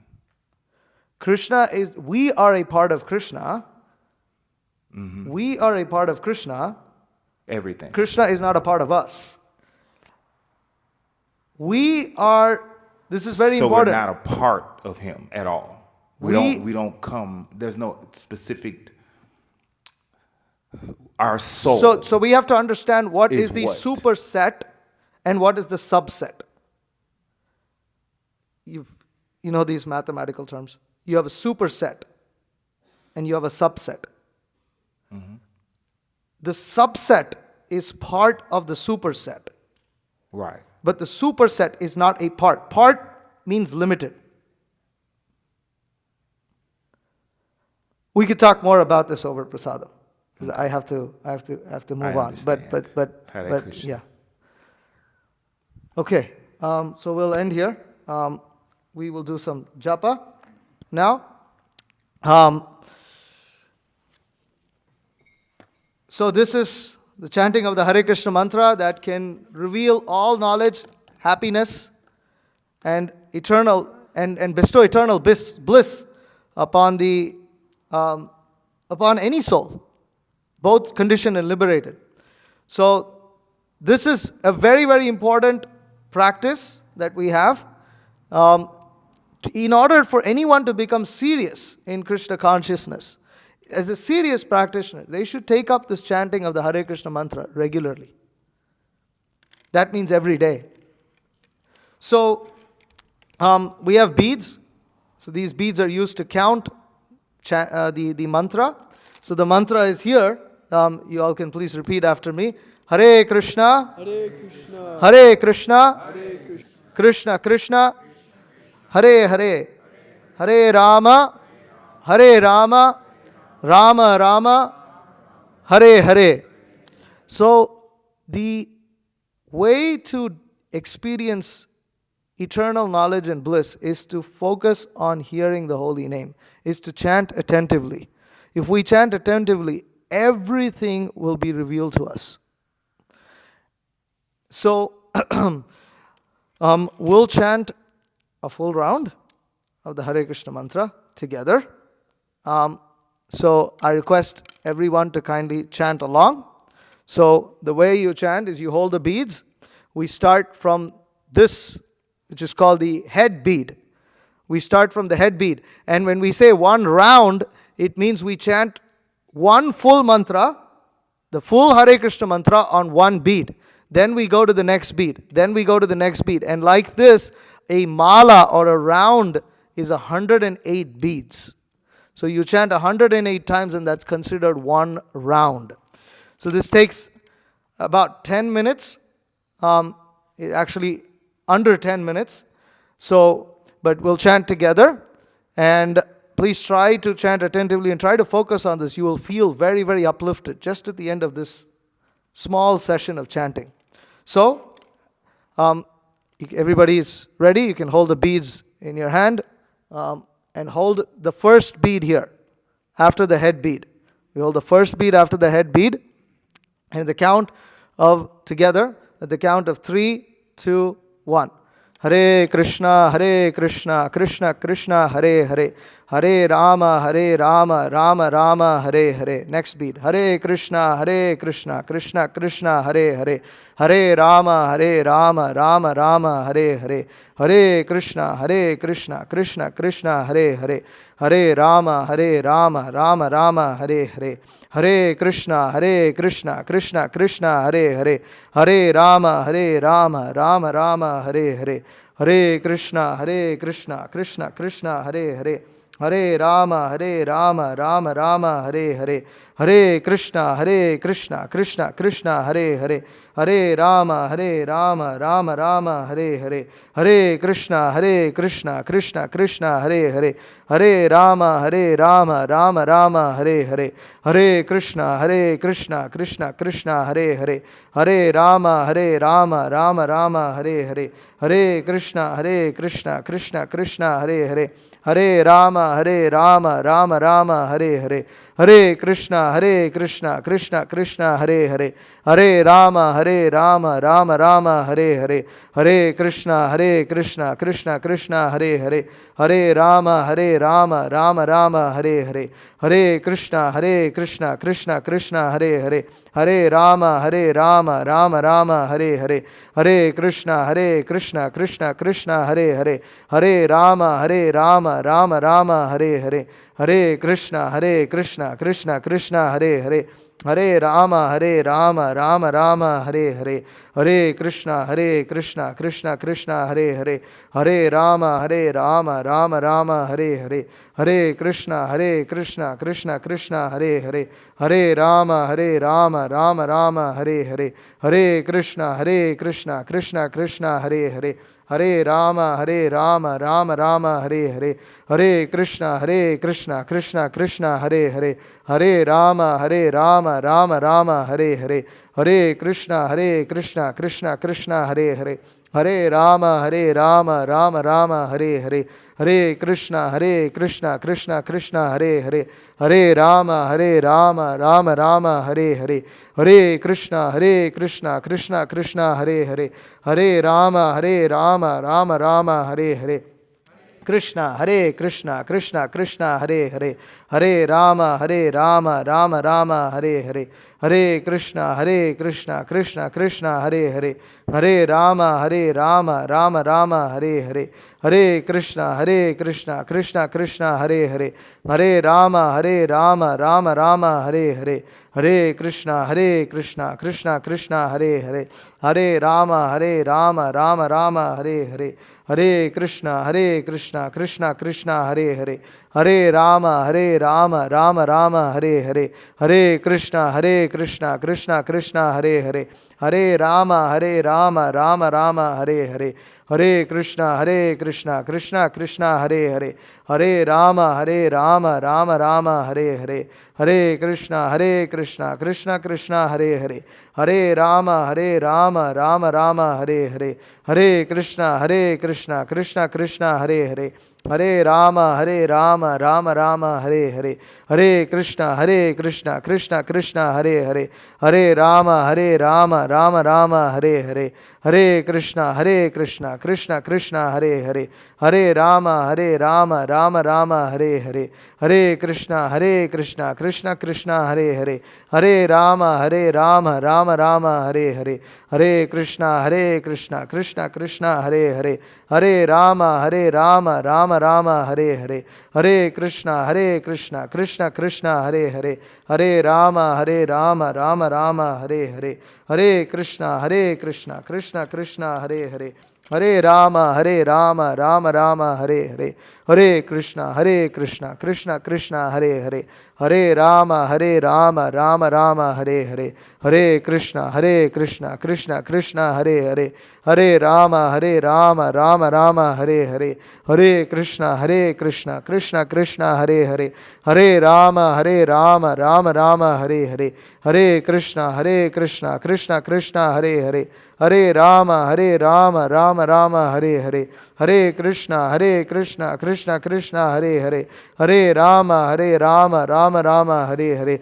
We are a part of Krishna. We are a part of Krishna. Everything. Krishna is not a part of us. We are, this is very so important. we're not a part of him at all. We don't come, there's no specific, our soul. So we have to understand what is is the what? superset and what is the subset. You know these mathematical terms. You have a superset and you have a subset. The subset is part of the superset, Right. but the superset is not a part. Part means limited. We could talk more about this over prasadam because I have to move on. understand. But Hare Krishna. yeah. Okay, so we'll end here. We will do some japa now. So this is the chanting of the Hare Krishna mantra that can reveal all knowledge, happiness, and eternal and bestow eternal bliss upon any soul, both conditioned and liberated. So this is a very, very important practice that we have. In order for anyone to become serious in Krishna consciousness, as a serious practitioner, they should take up this chanting of the Hare Krishna mantra regularly. That means every day. So we have beads. So these beads are used to count the mantra. So the mantra is here. You all can please repeat after me. Hare Krishna, Hare Krishna, Hare Krishna, Hare Krishna, Krishna Krishna, Hare Hare, Hare Rama, Hare Rama, Rama Rama, Hare Hare. So the way to experience eternal knowledge and bliss is to focus on hearing the holy name, is to chant attentively. If we chant attentively, everything will be revealed to us. So we'll chant a full round of the Hare Krishna mantra together. So I request everyone to kindly chant along. So the way you chant is you hold the beads. We start from this, which is called the head bead. We start from the head bead. And when we say one round, it means we chant one full mantra, the full Hare Krishna mantra on one bead. Then we go to the next bead. Then we go to the next bead. And like this, a mala or a round is 108 beads. So you chant 108 times and that's considered one round. So this takes about 10 minutes. Actually under 10 minutes. So, but we'll chant together. And please try to chant attentively and try to focus on this. You will feel very, very uplifted just at the end of this small session of chanting. So, everybody is ready. You can hold the beads in your hand and hold the first bead here after the head bead. We hold the first bead after the head bead. And at the count of 3, 2, 1. Hare Krishna, Krishna Krishna, Hare Hare. Hare Rama, Rama Rama, Hare Hare. Next beat. Hare Krishna, Krishna Krishna, Hare Hare. Hare Rama, Rama Rama, Hare Hare. Hare Krishna, Krishna Krishna, Hare Hare. Hare Rama, Rama Rama, Hare Hare. Hare Krishna, Krishna Krishna, Hare Hare. Hare Rama, Rama Rama, Hare Hare. Hare Krishna, Krishna Krishna, Hare Hare. Hare Rama, Rama Rama, Hare Hare. Hare Krishna, Krishna Krishna, Hare Hare. Hare Rama, Rama Rama, Hare Hare. Hare Krishna, Krishna Krishna, Hare Hare. Hare Rama, Rama Rama, Hare Hare. Hare Krishna, Krishna Krishna, Hare Hare. Hare Rama, Rama Rama, Hare Hare. Hare Krishna, Krishna Hare Hare. Hare Rama, Rama Rama, Hare Hare. Hare Krishna, Krishna Hare Hare. Hare Rama, Rama Rama, Hare Hare. Hare Krishna, Krishna Hare Hare. Hare Rama, Rama Rama, Hare Hare. Hare Krishna, Krishna Hare Hare. Hare Rama, Rama Rama, Hare Hare. Hare Krishna, Krishna Hare Hare. Hare Rama, Rama Rama, Hare Hare. Hare Krishna, Krishna Hare Hare. Hare Rama, Rama Rama, Hare Hare. Hare Krishna, Krishna Hare Hare. Hare Rama, Rama Rama, Hare Hare. Hare Krishna, Krishna Hare Hare. Hare Rama, Rama Rama, Hare Hare. Hare Krishna, Krishna Hare Hare. Hare Rama, Rama Rama, Hare Hare. Hare Krishna, Krishna Hare Hare. Hare Rama, Rama Rama, Hare Hare. Hare Krishna, Krishna Hare Hare. Hare Rama, Rama Rama, Hare Hare. Hare Krishna, Krishna Hare Hare. Hare Rama, Rama Rama, Hare Hare. Hare Krishna, Krishna Hare Hare. Hare Rama, Rama Rama, Hare Hare. Krishna, Krishna Hare Hare. Hare Rama, Rama Rama, Hare Hare. Hare Krishna, Krishna Hare Hare. Hare Rama, Rama Rama, Hare Hare. Hare Krishna, Krishna Hare Hare. Hare Rama, Rama Rama, Hare Hare. Hare Krishna, Krishna Hare Hare. Hare Rama, Rama Rama, Hare Hare. Hare Krishna, Krishna Hare Hare. Hare Rama, Rama Rama, Hare Hare. Hare Krishna, Krishna Hare Hare. Hare Rama, Rama Rama, Hare Hare. Hare Krishna, Krishna Hare Hare. Hare Rama, Rama Rama, Hare Hare. Hare Krishna, Krishna Hare Hare. Hare Rama, Rama Rama, Hare Hare. Hare Krishna, Krishna Hare Hare. Hare Rama, Rama Rama, Hare Hare. Hare Krishna, Krishna Hare Hare. Hare Rama, Rama Rama, Hare Hare. Hare Krishna, Krishna Hare Hare. Hare Rama, Rama Rama, Hare Hare. Hare Krishna, Krishna Hare Hare. Hare Rama, Rama Rama, Hare Hare. Hare Krishna, Krishna Hare Hare. Hare Rama, Rama Rama, Hare Hare. Hare Krishna, Krishna Hare Hare. Hare Rama, Rama Rama, Hare Hare. Hare Krishna, Krishna Hare Hare. Hare Rama, Rama Rama, Hare Hare. Hare Krishna, Krishna Hare Hare. Hare Rama, Rama Rama, Hare Hare. Hare Krishna, Krishna Hare Hare. Hare Rama, Rama Rama, Hare Hare. Hare Krishna, Krishna Hare Hare. Hare Rama, Rama Rama, Hare Hare. Hare Krishna, Krishna Hare Hare. Hare Rama, Rama Rama, Hare Hare. Hare Krishna, Krishna Hare Hare. Hare Rama, Rama Rama, Hare Hare.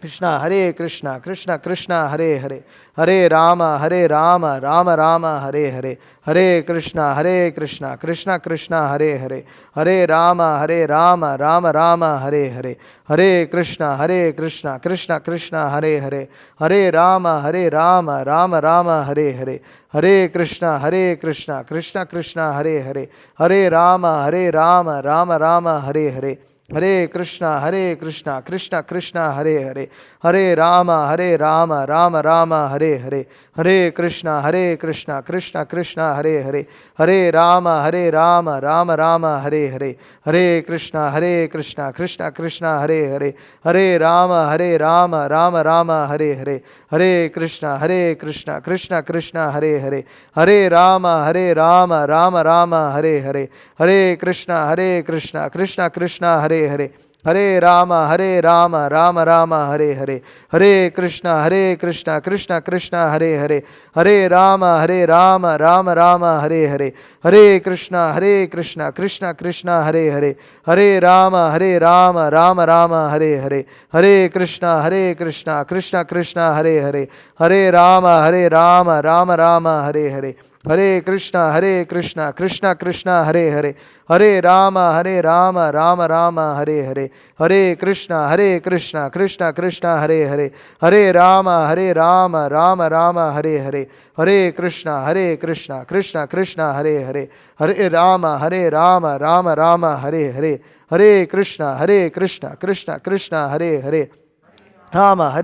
Krishna Hare Krishna, Krishna Krishna Hare Hare, Hare Rama, Rama Rama Hare Hare, Hare Krishna, Krishna Krishna Hare Hare, Hare Rama, Rama Rama Hare Hare, Hare Krishna, Krishna Krishna Hare Hare, Hare Rama, Rama Rama Hare Hare, Hare Krishna, Krishna Krishna Hare Hare, Hare Rama, Rama Rama Hare Hare, Hare Krishna, Krishna Krishna Hare Hare, Hare Rama, Rama Rama Hare Hare, Hare Krishna, Krishna Krishna Hare Hare, Hare Rama, Rama Rama Hare Hare, Hare Krishna, Krishna Krishna Hare Hare, Hare Rama, Rama Rama Hare Hare, Hare Krishna, Krishna Krishna Hare Hare, Hare Rama, Rama Rama Hare Hare, Hare Krishna, Krishna Krishna Hare Hare, Hare Rama, Rama Rama Hare Hare, Hare Krishna, Krishna Krishna Hare Hare, Hare Rama, Rama Rama Hare Hare, Hare Krishna, Krishna Krishna Hare Hare, Hare Rama, Rama Rama Hare Hare, Hare Krishna, Krishna Krishna Hare Hare, Hare Rama, Rama Rama Hare Hare, Hare Krishna, Krishna Krishna Hare Hare, Hare Rama, Rama Rama Hare Hare, Hare Krishna, Krishna Krishna Hare Hare, Hare Rama, Rama Rama Hare Hare, Hare Krishna, Krishna Krishna Hare Hare, Hare Rama, Rama Rama Hare Hare, Hare Krishna, Krishna Krishna Hare Hare, Rama,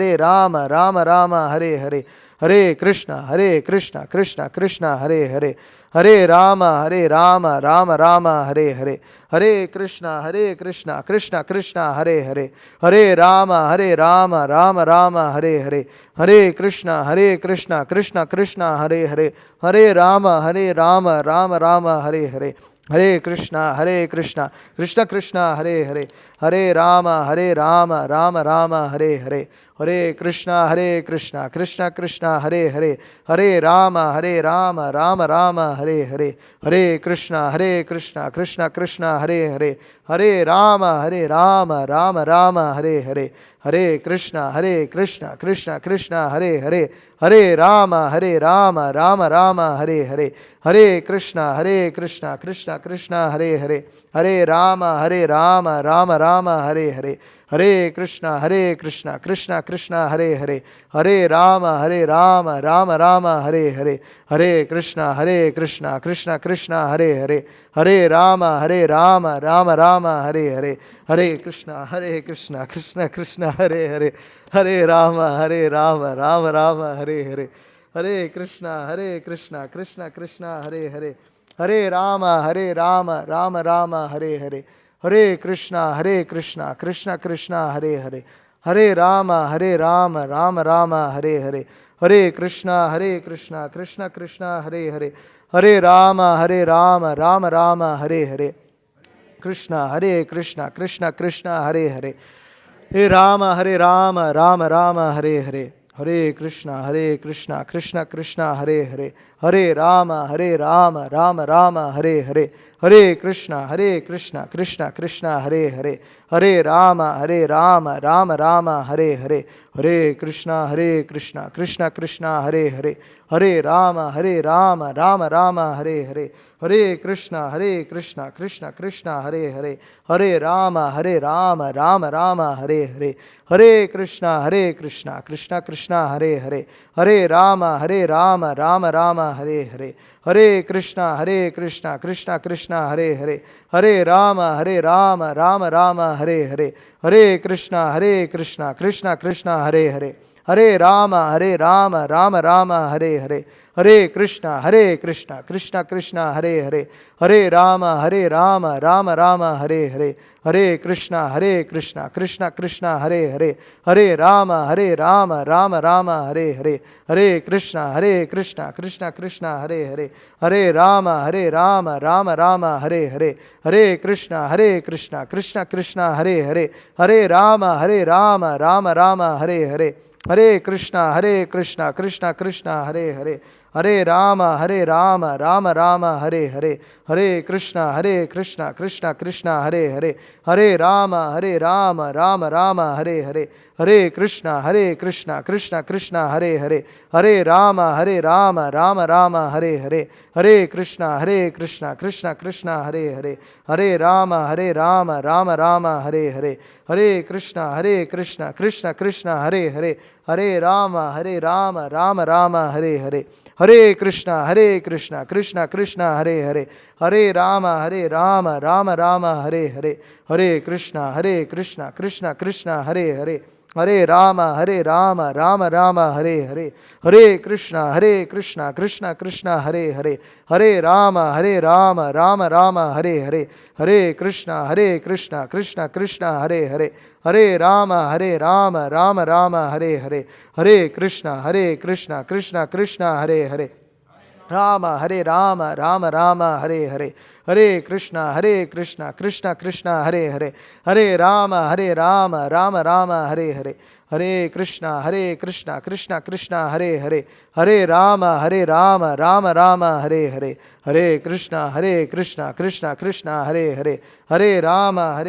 Rama Rama Hare Hare, Hare Krishna, Krishna Krishna Hare Hare, Hare Rama, Rama Rama Hare Hare, Hare Krishna, Krishna Krishna Hare Hare, Hare Rama, Rama Rama Hare Hare, Hare Krishna, Krishna Krishna Hare Hare, Hare Rama, Rama Rama Hare Hare, Hare Krishna, Krishna Krishna Hare Hare, Hare Rama, Rama Rama Hare Hare, Hare Krishna, Krishna Krishna Hare Hare, Hare Rama, Rama Rama Hare Hare, Hare Krishna, Krishna Krishna Hare Hare, Hare Rama, Rama Rama Hare Hare, Hare Krishna, Krishna Krishna Hare Hare, Hare Rama, Rama Rama Hare Hare, Hare Krishna, Krishna Krishna Hare Hare, Hare Rama, Rama Rama Hare Hare, Hare Krishna, Krishna Krishna Hare Hare, Hare Rama, Rama Rama Hare Hare, Hare Krishna, Krishna Krishna Hare Hare, Hare Rama, Rama Rama Hare Hare, Hare Krishna, Krishna Krishna Hare Hare, Hare Rama, Rama Rama Hare Hare, Hare Krishna, Krishna Krishna Hare Hare, Hare Rama, Rama Rama Hare Hare, Hare Krishna, Krishna Krishna Hare Hare, Hare Rama, Rama Rama Hare Hare, Hare Krishna, Krishna Krishna Hare Hare, Hare Rama, Rama Rama Hare Hare, Krishna, Krishna Krishna Hare Hare, Hare Rama, Rama Rama Hare Hare, Hare Krishna, Krishna Krishna Hare Hare, Hare Rama, Rama Rama Hare Hare, Hare Krishna, Krishna Krishna Hare Hare, Hare Rama, Rama Rama Hare Hare, Hare Krishna, Krishna Krishna Hare Hare, Hare Rama, Rama Rama Hare Hare, Hare Krishna, Krishna Krishna Hare Hare, Hare Rama, Rama Rama Hare Hare, Hare Krishna, Krishna Krishna Hare Hare, Hare Rama, Rama Rama Hare Hare, Hare Krishna, Krishna Krishna Hare Hare, Hare Rama, Rama Rama Hare Hare, Hare Krishna, Krishna Krishna Hare Hare, Hare Rama, Rama Rama Hare Hare, Hare Krishna, Krishna Krishna Hare Hare, Hare Rama, Rama Rama Hare Hare, Hare Krishna, Krishna Krishna Hare Hare, Hare Rama, Rama Rama Hare Hare, Hare Krishna, Krishna Krishna Hare Hare, Hare Rama, Rama Rama Hare Hare, Hare Krishna, Krishna Krishna Hare Hare, Hare Rama, Rama Rama Hare Hare, Hare Krishna, Krishna Krishna Hare Hare, Hare Rama, Rama Rama, Hare Hare, Hare Krishna, Krishna Krishna, Hare Hare, Hare Rama, Rama Rama, Hare Hare, Hare Krishna, Krishna Krishna, Hare Hare, Hare Rama, Rama Rama, Hare Hare, Hare Krishna, Krishna Krishna, Hare Hare, Hare Rama, Rama Rama, Hare Hare, Hare Krishna, Krishna Krishna, Hare Hare, Hare Rama, Rama Rama, Hare Hare, Hare Krishna, Krishna Krishna, Hare Hare, Hare Rama, Rama Rama, Hare Hare, Hare Krishna, Krishna Krishna, Hare Hare, Hare Rama, Rama Rama, Hare Hare, Hare Krishna, Krishna Krishna, Hare Hare, Hare Rama, Rama Rama, Hare Hare, Hare Krishna, Krishna Krishna, Hare Hare, Hare Rama, Rama Rama, Hare Hare, Hare Krishna, Krishna Krishna, Hare Hare, Rama, Rama Rama, Hare Hare, Hare Krishna, Krishna Krishna, Hare Hare, Hare Rama, Rama Rama, Hare Hare, Hare Krishna, Krishna Krishna, Hare Hare, Hare Rama, Rama Rama, Hare Hare, Hare Krishna, Krishna Krishna, Hare Hare, Hare Rama, Rama Rama, Hare Hare, Hare Krishna, Krishna Krishna, Hare Hare, Hare Rama,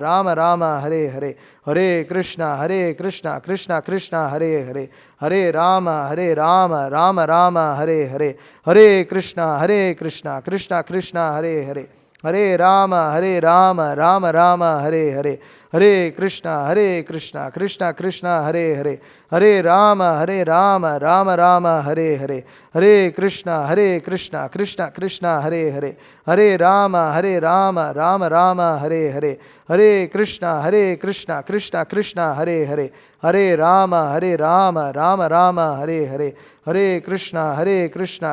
Rama Rama, Hare Hare, Hare Krishna, Krishna Krishna, Hare Hare, Hare Rama, Rama Rama, Hare Hare, Hare Krishna, Krishna Krishna, Hare Hare, Hare Rama, Rama Rama, Hare Hare, Hare Krishna, Krishna Krishna, Hare Hare, Hare Rama, Rama Rama, Hare Hare, Hare Krishna, Krishna Krishna, Hare Hare, Hare Rama, Rama Rama, Hare Hare, Hare Krishna, Krishna Krishna, Hare Hare, Hare Rama, Rama Rama, Hare Hare, Hare Krishna,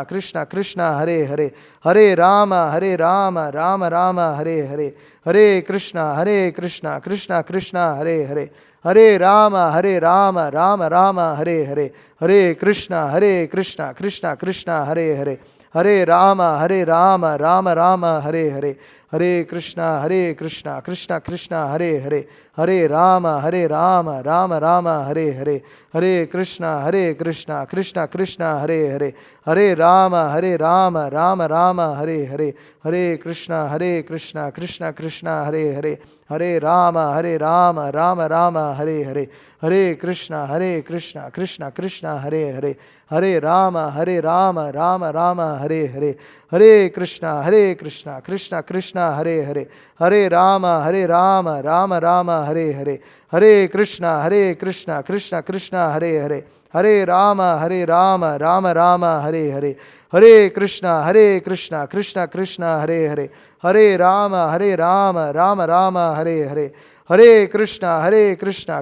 Krishna Krishna, Hare Hare, Hare Rama, Rama Rama, Hare Hare, Hare Krishna, Krishna Krishna, Hare Hare, Hare Rama, Rama Rama, Hare Hare, Hare Krishna, Krishna Krishna, Hare Hare, Hare Rama, Rama Rama, Hare Hare, Hare Krishna, Krishna Krishna, Hare Hare, Hare Rama, Rama Rama, Hare Hare, Hare Krishna, Krishna Krishna, Hare Hare, Hare Rama, Rama Rama, Hare Hare, Hare Krishna, Krishna Krishna, Hare Hare, Hare Rama, Rama Rama, Hare Hare, Hare Krishna, Krishna Krishna, Hare Hare, Hare Rama, Rama Rama, Hare Hare, Hare Krishna, Krishna Krishna, Hare Hare, Hare Rama, Rama Rama, Hare Hare, Hare Krishna, Krishna Krishna, Hare Hare, Hare Rama, Rama Rama, Hare Hare, Hare Krishna,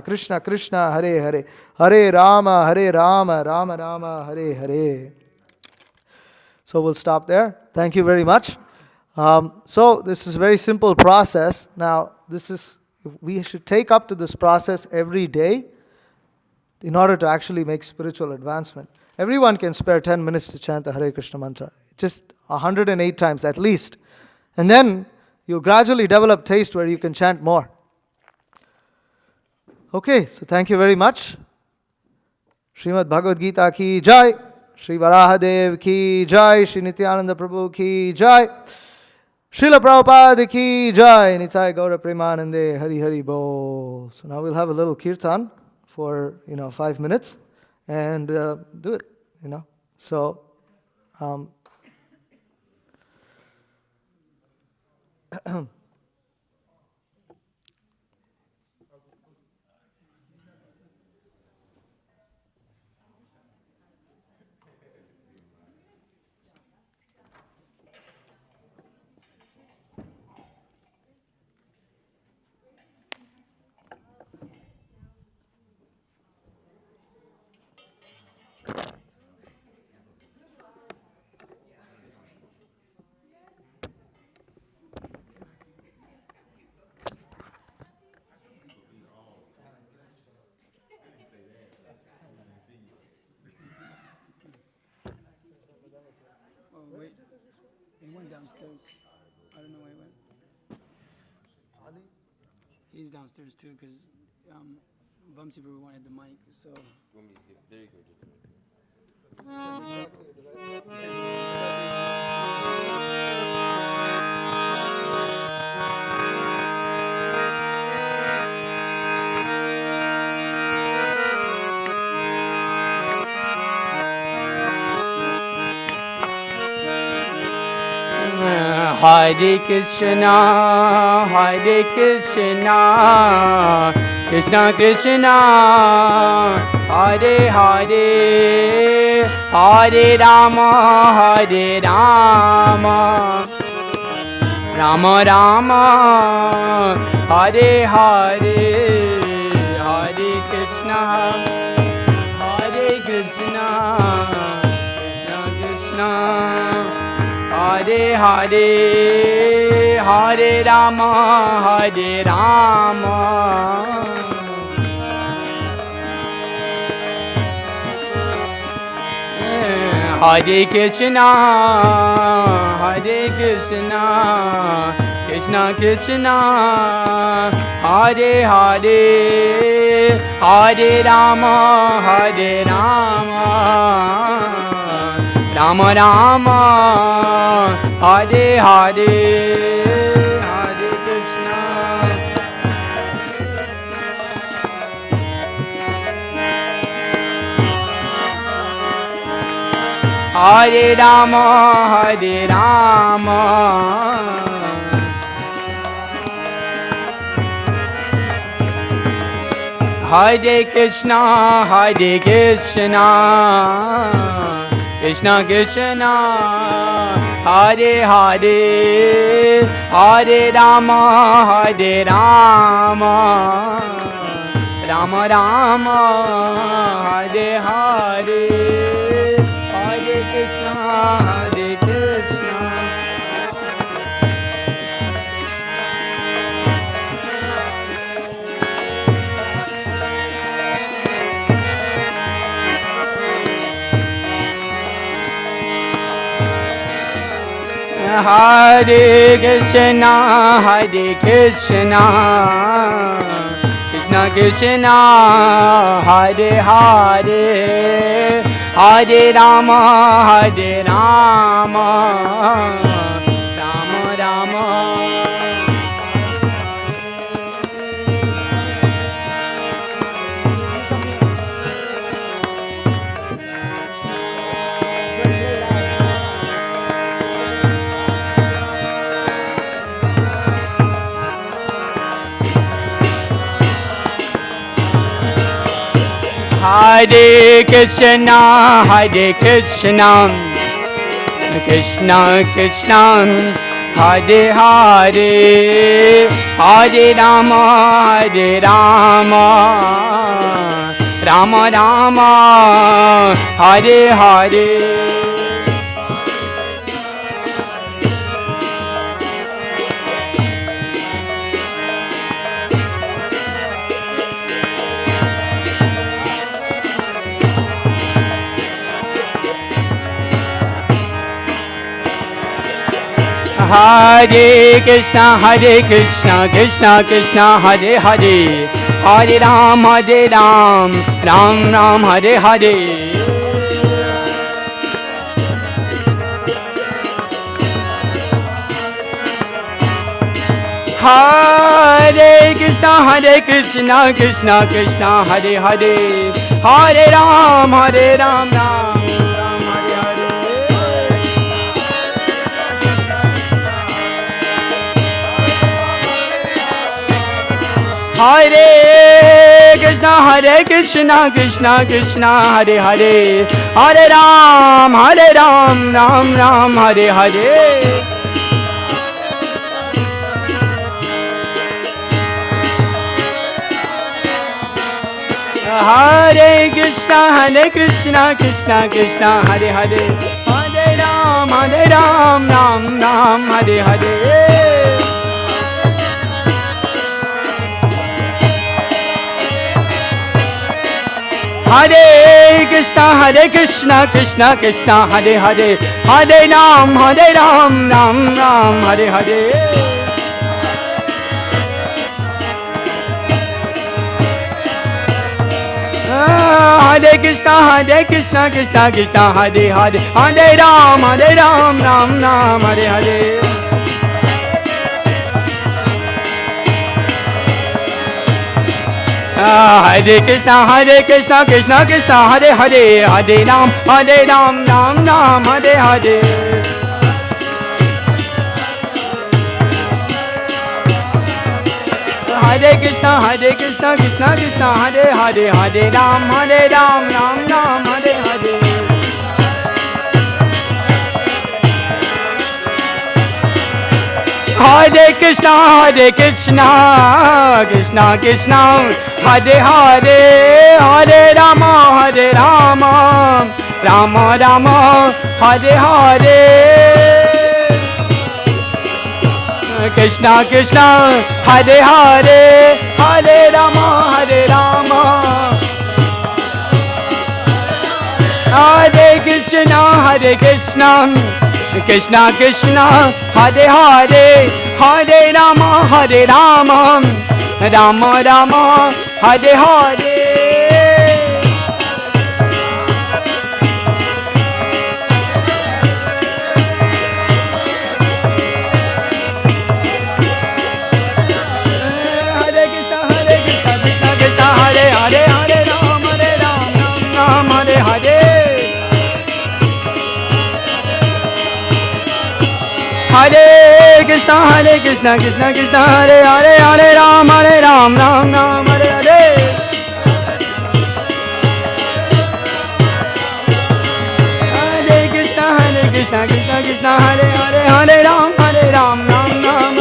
Krishna Krishna, Hare Hare, Hare Rama, Rama Rama, Hare Hare. So we'll stop there. Thank you very much. So this is a very simple process. Now we should take up to this process every day in order to actually make spiritual advancement. Everyone can spare 10 minutes to chant the Hare Krishna mantra. Just 108 times at least. And then you'll gradually develop taste where you can chant more. Okay, so thank you very much. Srimad Bhagavad Gita ki jai. Shri Varahadev ki jai. Shri Nityananda Prabhu ki jai. Srila Prabhupada ki jai. Nitai Gaura Premanande Hari Hari Bo. So now we'll have a little kirtan for 5 minutes and do it. So Wait, he went downstairs. I don't know where he went. He's downstairs too, because Vamsi Prabhu wanted the mic, so. There you go. Hare Krishna, Hare Krishna, Krishna Krishna, Hare Hare, Hare Rama, Hare Rama, Rama Rama, Hare Hare, Hare Krishna, Hare Krishna, Krishna Krishna, Hare Hare, Hare Rama, Hare Rama, Hare Krishna, Hare Krishna, Krishna Krishna, Hare Hare, Hare Rama, Hare Rama, Rama Rama, Hare Hare, Hare Krishna, Hare Rama, Hare Rama, Hare Krishna, Hare Krishna, Krishna Krishna, Hare Hare, Hare Rama, Hare Rama, Rama Rama, Hare Hare, Hare Krishna, Hare Krishna. Hare Krishna, Hare Krishna, Krishna Krishna, Hare Hare, Hare Rama, Hare Rama, Rama Rama. Hare Krishna, Hare Krishna, Krishna Krishna, Hare Hare, Hare Rama, Hare Rama, Rama Rama, Hare Hare. Hare Krishna, Krishna Krishna, Hare Hare, Hare Ram, Ram Ram, Hare Hare. Hare Krishna, Krishna Krishna, Hare Hare, Hare Ram, Ram Ram, Hare Hare. Hare Krishna, Krishna Krishna, Hare Hare, Hare Ram, Ram Ram, Hare Hare. Hare Krishna, Krishna Krishna, Hare Hare, Hare Ram, Ram Ram, Hare Hare. Hare Krishna, Krishna Krishna, Hare Hare, Hare Ram, Ram Ram, Hare Hare. Hare Krishna, Hare Krishna, Krishna Krishna, Hare Hare, Hare Ram, Ram Ram, Hare Hare. Hare Krishna, Krishna Krishna, Hare Hare, Hare Ram, Ram Ram, Hare Hare. Hare Krishna, Krishna Krishna, Hare Hare, Hare Ram, Ram Ram, Hare Hare. Hare Krishna, Krishna Krishna, Hare Hare, Hare Rama, Rama Rama, Hare Hare. Krishna Krishna, Hare Hare, Hare Rama, Hare Krishna, Krishna Krishna, Hare Hare, Hare Rama, Rama Rama, Hare Hare. Hare Krishna, Krishna Krishna, Hare Hare, Hare Ram, Ram Ram, Hare Hare. Hare Krishna, Krishna Krishna, Hare Hare, Hare Ram, Ram Ram, Hare Hare. Hare Krishna, Krishna Krishna, Hare Hare, Hare Ram, Ram Ram.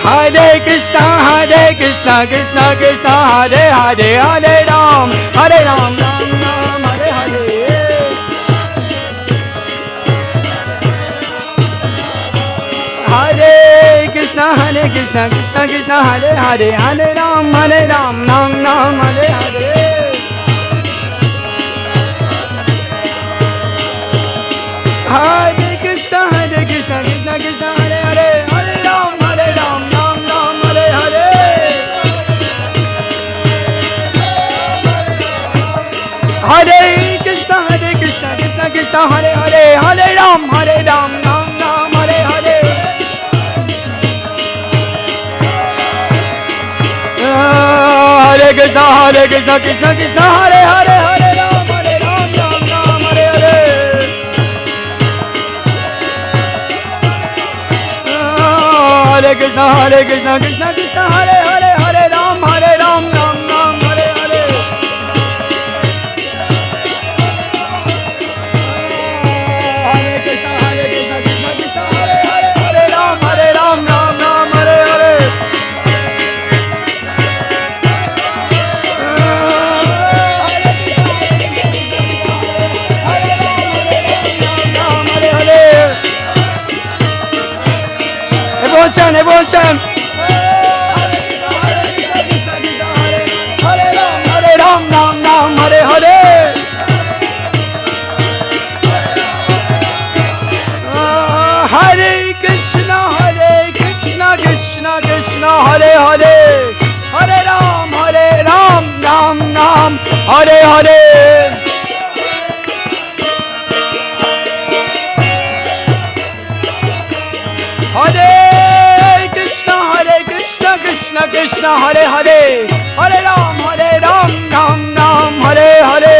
Hare Krishna, Krishna Krishna, Hare Hare, Hare Ram, Ram Ram, Hare Hare. Hare Krishna, Krishna Krishna, Hare Hare, Hare Ram, Ram Ram, Hare Hare. Hare Krishna, Krishna Krishna, Hare Hare, Hare Ram, Ram Ram, Hare Hare. Hare Krishna, Krishna Krishna, Hare Hare, Hare Ram, Ram Ram, Hare Hare. Hare Krishna, Krishna Krishna, Hare Hare, Hare Ram, Ram Ram, Hare Hare. Hare Krishna, Krishna Krishna, Hare Hare, Hare Ram, Ram Ram, Hare Hare. Everyone chant. Hare Ram, Ram Ram, Hare Hare. Hare Krishna, Krishna Krishna, Hare Hare, Hare Ram, Ram Ram, Hare Hare. Hare Krishna, Krishna Krishna, Hare Hare, Hare Ram, Ram Ram, Hare Hare.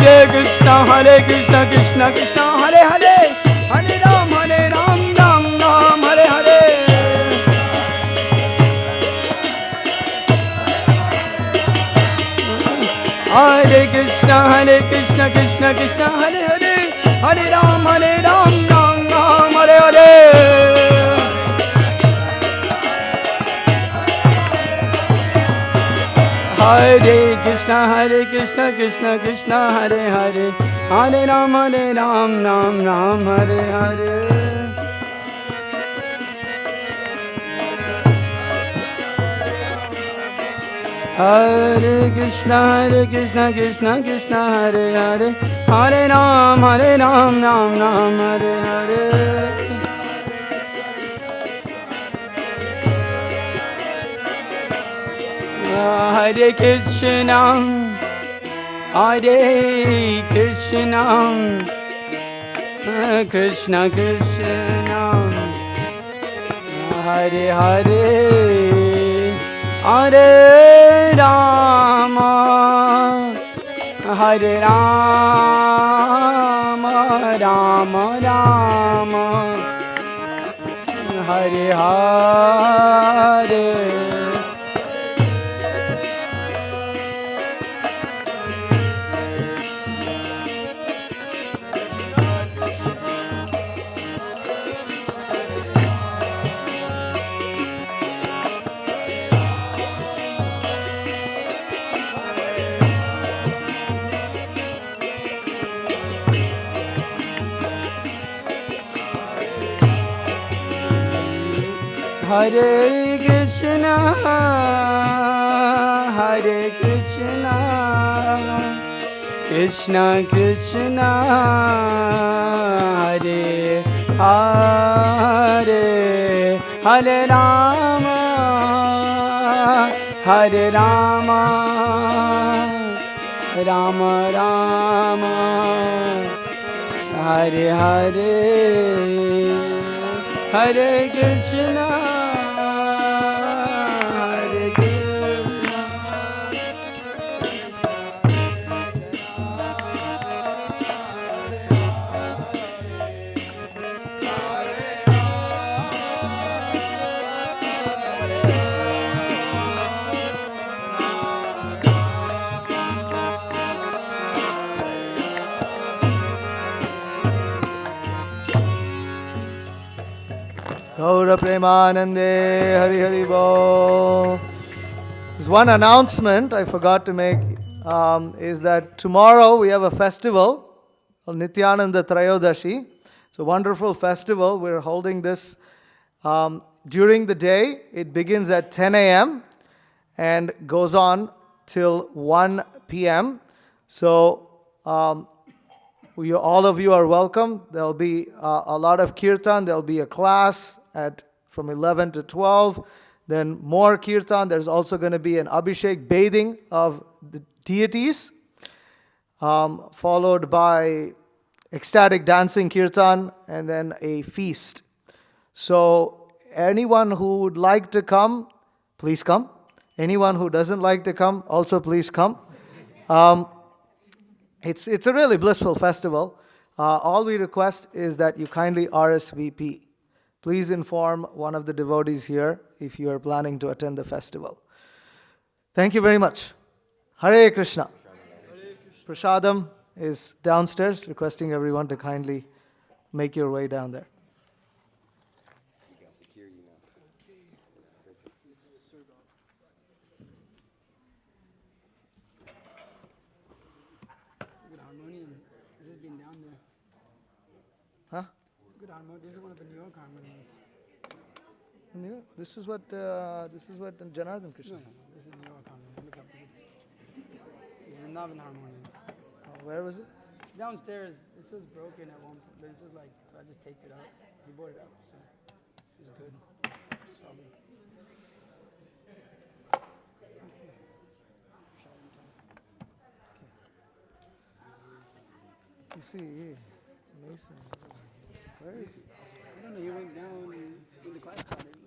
Hare Krishna, Krishna Krishna, Hare Hare, Hare Ram, Ram Ram, Hare Hare. Hare Krishna, Krishna Krishna, Hare Hare, Hare Ram, Ram Ram, Hare Hare. Hare Krishna, Krishna Krishna, Hare Hare, Hare Ram, Ram Ram, Hare Hare. Hare Krishna, Krishna Krishna, Hare Hare, Hare Ram, Ram Ram, Hare Hare. Hare Krishna, Hare Krishna, Krishna Krishna, Hare Hare, Hare Rama, Hare Rama, Rama Rama, Hare Hare. Hare Krishna, Hare Krishna, Krishna Krishna, Hare Hare, Hare Rama, Hare Rama, Rama Rama, Hare Hare, Hare Krishna, Hare Krishna. Gaura Premanande, Hari Hari Bol. There's one announcement I forgot to make, is that tomorrow we have a festival called Nityananda Trayodashi. It's a wonderful festival. We're holding this during the day. It begins at 10 a.m. and goes on till 1 p.m. So all of you are welcome. There'll be a lot of kirtan. There'll be a class from 11 to 12. Then more kirtan. There's also going to be an abhishek, bathing of the deities, followed by ecstatic dancing kirtan, and then a feast. So anyone who would like to come, please come. Anyone who doesn't like to come, also please come. It's a really blissful festival. All we request is that you kindly RSVP. Please inform one of the devotees here if you are planning to attend the festival. Thank you very much. Hare Krishna. Prasadam is downstairs, requesting everyone to kindly make your way down there. Good harmonium. This has been down there. Huh? Good harmonium. This is one of the New York harmoniums. This is what Janardhan Krishna. No, this is New York harmonium. Look up. This is the Navin harmonium. Where was it? Downstairs, this was broken at one point, but it's just like, so I just taped it up. He bought it up, so it's good. Solid. You see, Mason. Where is he? I don't know, he went down when the class started.